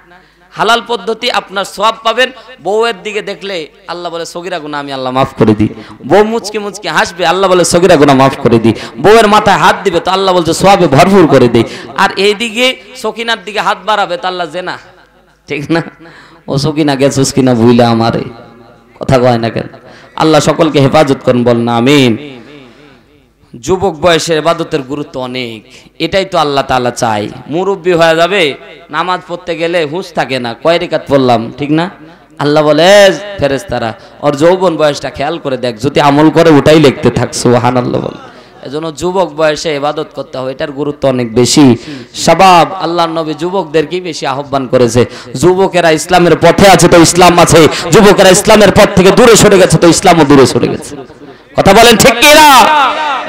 হালাল পদ্ধতি আপনার সওয়াব পাবেন। বউয়ের দিকে দেখলে আল্লাহ বলে সগীরা গুনাহ আমি আল্লাহ মাফ করে দিই। বউ মুচকি মুচকি হাসবে, আল্লাহ বলে সগীরা গুনাহ মাফ করে দিই। বউয়ের মাথায় হাত দিবে তো আল্লাহ বলছে সওয়াবে ভরপুর করে দেই। আর এইদিকে সকিনার দিকে হাত বাড়াবে তো আল্লাহ জেনা, ঠিক না? ও সকিনা গেছস কিনা ভুইলা আমারে, কথা কয় না কেন? আল্লাহ সকলকে হেফাজত করুন, বল না আমিন। যুবক বয়সের ইবাদতের গুরুত্ব অনেক, এটাই তো আল্লাহ তাআলা চায়। মুরব্বি হয়ে যাবে, নামাজ পড়তে গেলে হুঁশ থাকে না, কয় রাকাত পড়লাম, ঠিক না? আল্লাহ বলে ফেরেশতারা ওর যৌবন বয়সটা খেয়াল করে দেখ, যদি আমল করে ওটাই লিখতে থাক। সুবহানাল্লাহ বল। এজন্য যুবক বয়সে ইবাদত করতে হবে, এটার গুরুত্ব অনেক বেশি। শাবাব, আল্লাহর নবী যুবকদেরকেই বেশি আহ্বান করেছে। যুবকেরা ইসলামের পথে আছে তো ইসলাম আছে, যুবকেরা ইসলামের পথ থেকে দূরে সরে গেছে তো ইসলামও দূরে সরে গেছে, কথা বলেন ঠিক কি না?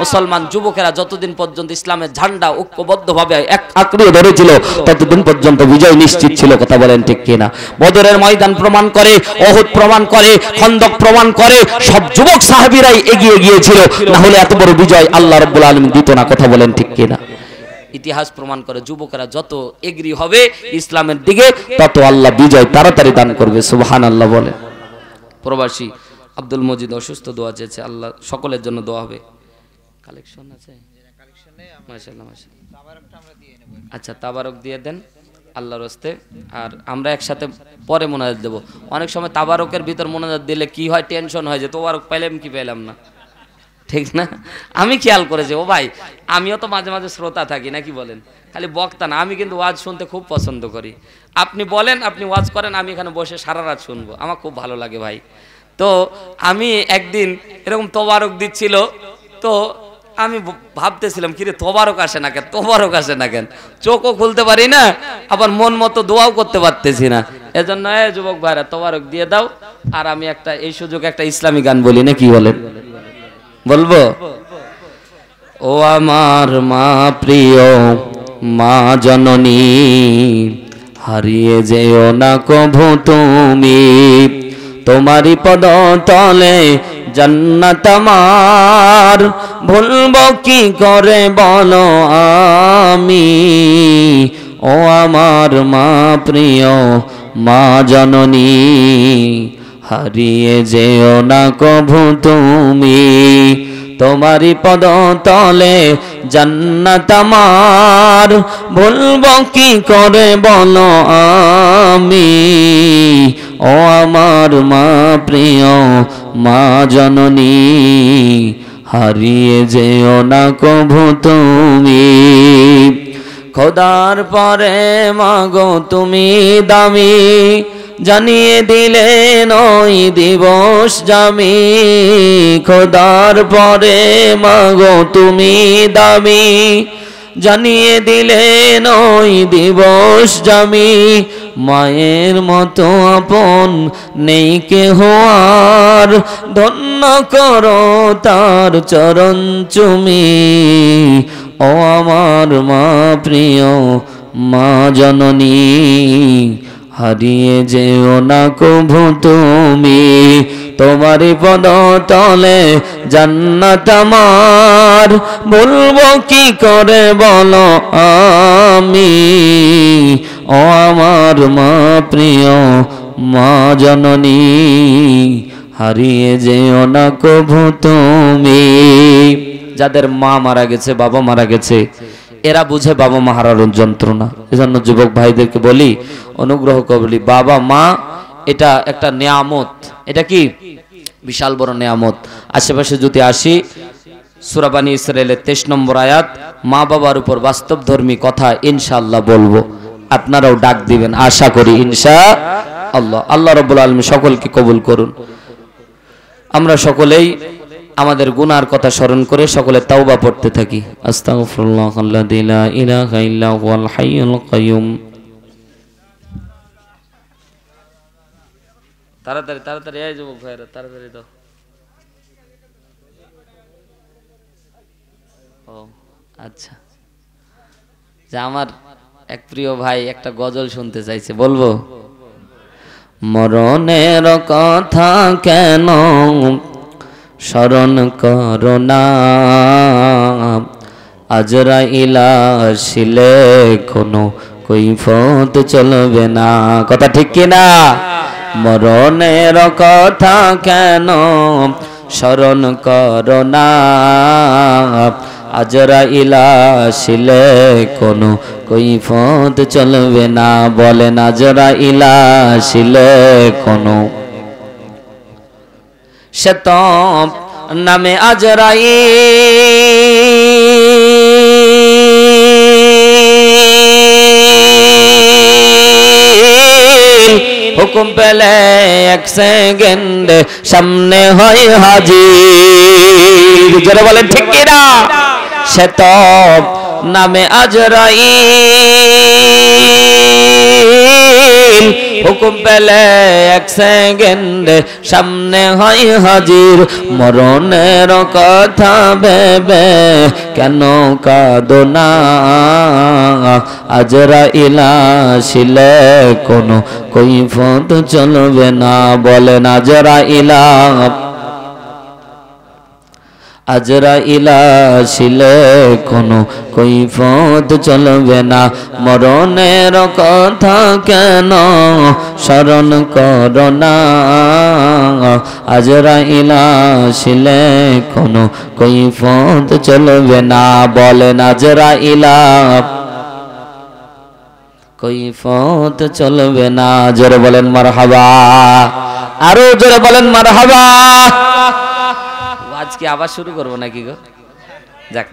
মুসলমান যুবকেরা যতদিন পর্যন্ত ইসলামের ঝান্ডা ঐক্যবদ্ধভাবে এক আঁকড়িয়ে ধরেছিল ততদিন পর্যন্ত বিজয় নিশ্চিত ছিল, কথা বলেন ঠিক কিনা? বদরের ময়দান প্রমাণ করে, উহুদ প্রমাণ করে, খন্দক প্রমাণ করে, সব যুবক সাহাবীরাই এগিয়ে গিয়েছিল, না হলে এত বড় বিজয় আল্লাহ রাব্বুল আলামিন দিত না, কথা বলেন ঠিক কিনা? ইতিহাস প্রমাণ করে যুবকেরা যত এগরি হবে ইসলামের দিকে তত আল্লাহ বিজয় তাড়াতাড়ি দান করবে। সুবহানাল্লাহ বলে। প্রবাসী আব্দুল মজিদ অসুস্থ, দোয়া চেয়েছে, আল্লাহ সকলের জন্য দোয়া হবে। কালেকশন আছে, মাশাআল্লাহ মাশাআল্লাহ। তাবারকটা আমরা দিয়ে নেব। আচ্ছা, তাবারক দিয়ে দেন আল্লাহর রাস্তে। আর আমরা একসাথে পরে মোনাজাত দেব। অনেক সময় তাবারকের ভিতর মোনাজাত দিলে কি হয়, টেনশন হয় যে তাবারক পাইলাম কি পাইলাম না, ঠিক না? আমি খেয়াল করেছি, ও ভাই আমিও তো মাঝে মাঝে শ্রোতা থাকি, নাকি বলেন? খালি বক্তা না, আমি কিন্তু ওয়াজ শুনতে খুব পছন্দ করি। আপনি বলেন, আপনি ওয়াজ করেন, আমি এখানে বসে সারা রাত শুনবো, আমার খুব ভালো লাগে ভাই। তো আমি একদিন এরকম তোবারক দিচ্ছিল, তো আমি ভাবতেছিলাম কিরে তোবারক আসে না কেন, তোবারক আসে না কেন, চোখও খুলতে পারি না, আবার মন মতো দোয়াও করতে পারতেছি না। এজন্য যুবক ভাইরা তোবারক দিয়ে দাও। আর আমি একটা এই সুযোগ একটা ইসলামী গান বলি, না কি বলেন? বলবো? ও আমার মা প্রিয় মা জননী, হারিয়ে যেও না কভু তুমি, তোমারই পদ তলে জান্নাত আমার, ভুলব কি করে বলো আমি, ও আমার মা প্রিয় মা জননী, হারিয়ে যেও না কভু তুমি, তোমারি পদ তলে জান্নাত আমার, ভুলবো কি করে বলো আমি, ও আমার মা প্রিয় মা জননী, হারিয়ে যেও না কভু তুমি। খোদার পরে মাগো তুমি দামি, জানিয়ে দিলেন ওই দিবস জামি, খোদার পরে মাগো তুমি দামি, জানিয়ে দিলেন ওই দিবস জামি, মায়ের মতো আপন নেই কেহ আর, ধন্য করো তার চরণ চুমি, ও আমার মা প্রিয় মা জননী, হারিয়ে যেও না কভু তুমি, তোমারি পদ তলে জান্নাত আমার, বলবো কি করে বলো আমি, ও আমার মা প্রিয় মা জননী, হারিয়ে যেও না কভু তুমি। যাদের মা মারা গেছে, বাবা মারা গেছে, এরা বুঝে বাবা মা হারানোর যন্ত্রণা। এজন্য যুবক ভাইদেরকে বলি, অনুগ্রহ করে বলি, বাবা মা এটা একটা নিয়ামত, এটা কি বিশাল বড় নিয়ামত। আশেপাশে যদি আসি, সূরা বানী ইসরাঈলের 23 নম্বর আয়াত, মা বাবার উপর বাস্তবধর্মী কথা ইনশাআল্লাহ বলবো, আপনারাও ডাক দিবেন আশা করি ইনশাআল্লাহ। আল্লাহ রাব্বুল আলামিন সকলকে কবুল করুন। আমরা সকলেই আমাদের গুনার কথা স্মরণ করে সকলে তাওবা পড়তে থাকি। আস্তাগফিরুল্লাহাল্লাযী লা ইলাহা ইল্লা হুয়াল হাইয়ুল কাইয়্যুম। তাড়াতাড়ি তাড়াতাড়ি এই যুবক ভাইরা, তাড়াতাড়ি দাও। ও আচ্ছা, যে আমার এক প্রিয় ভাই একটা গজল শুনতে চাইছে, বলবো? মরণের কথা কেন স্মরণ করো না, আজরাইল আসিলে কোনো কৈফিয়ত চলবে না। কথা ঠিক কিনা? মরণের কথা কেন স্মরণ করো না, আজরাইল আসিলে কোনো কৈফিয়ত চলবে না। বলেন আজরাইল আসিলে কোনো, সে তো নামে আজরাইল, হুকুম পেলে এক সেকেন্ড সামনে হয় হাজির। যারা বলেন ঠিক কিনা? সে তো নামে আজরাইল, হুকুম পেলে এক সেকেন্ড সামনে হয় হাজির। মরণের কথা ভেবে কেন কাঁদো না, আজরাইল আসিলে কোনো কৈফিয়ত চলবে না। বলেন আজরাইল আসিলে কোনো কৈফিয়ত চলবে না। মরণের কথা কেন স্মরণ করো না, আজরাইল আসিলে কোনো কৈফিয়ত চলবে না। বলেন আজরাইল কৈফিয়ত চলবে না। জোরে বলেন মারহাবা, আরো জোরে বলেন মারহাবা। আজকে আবার শুরু করবো নাকি গো? যাক।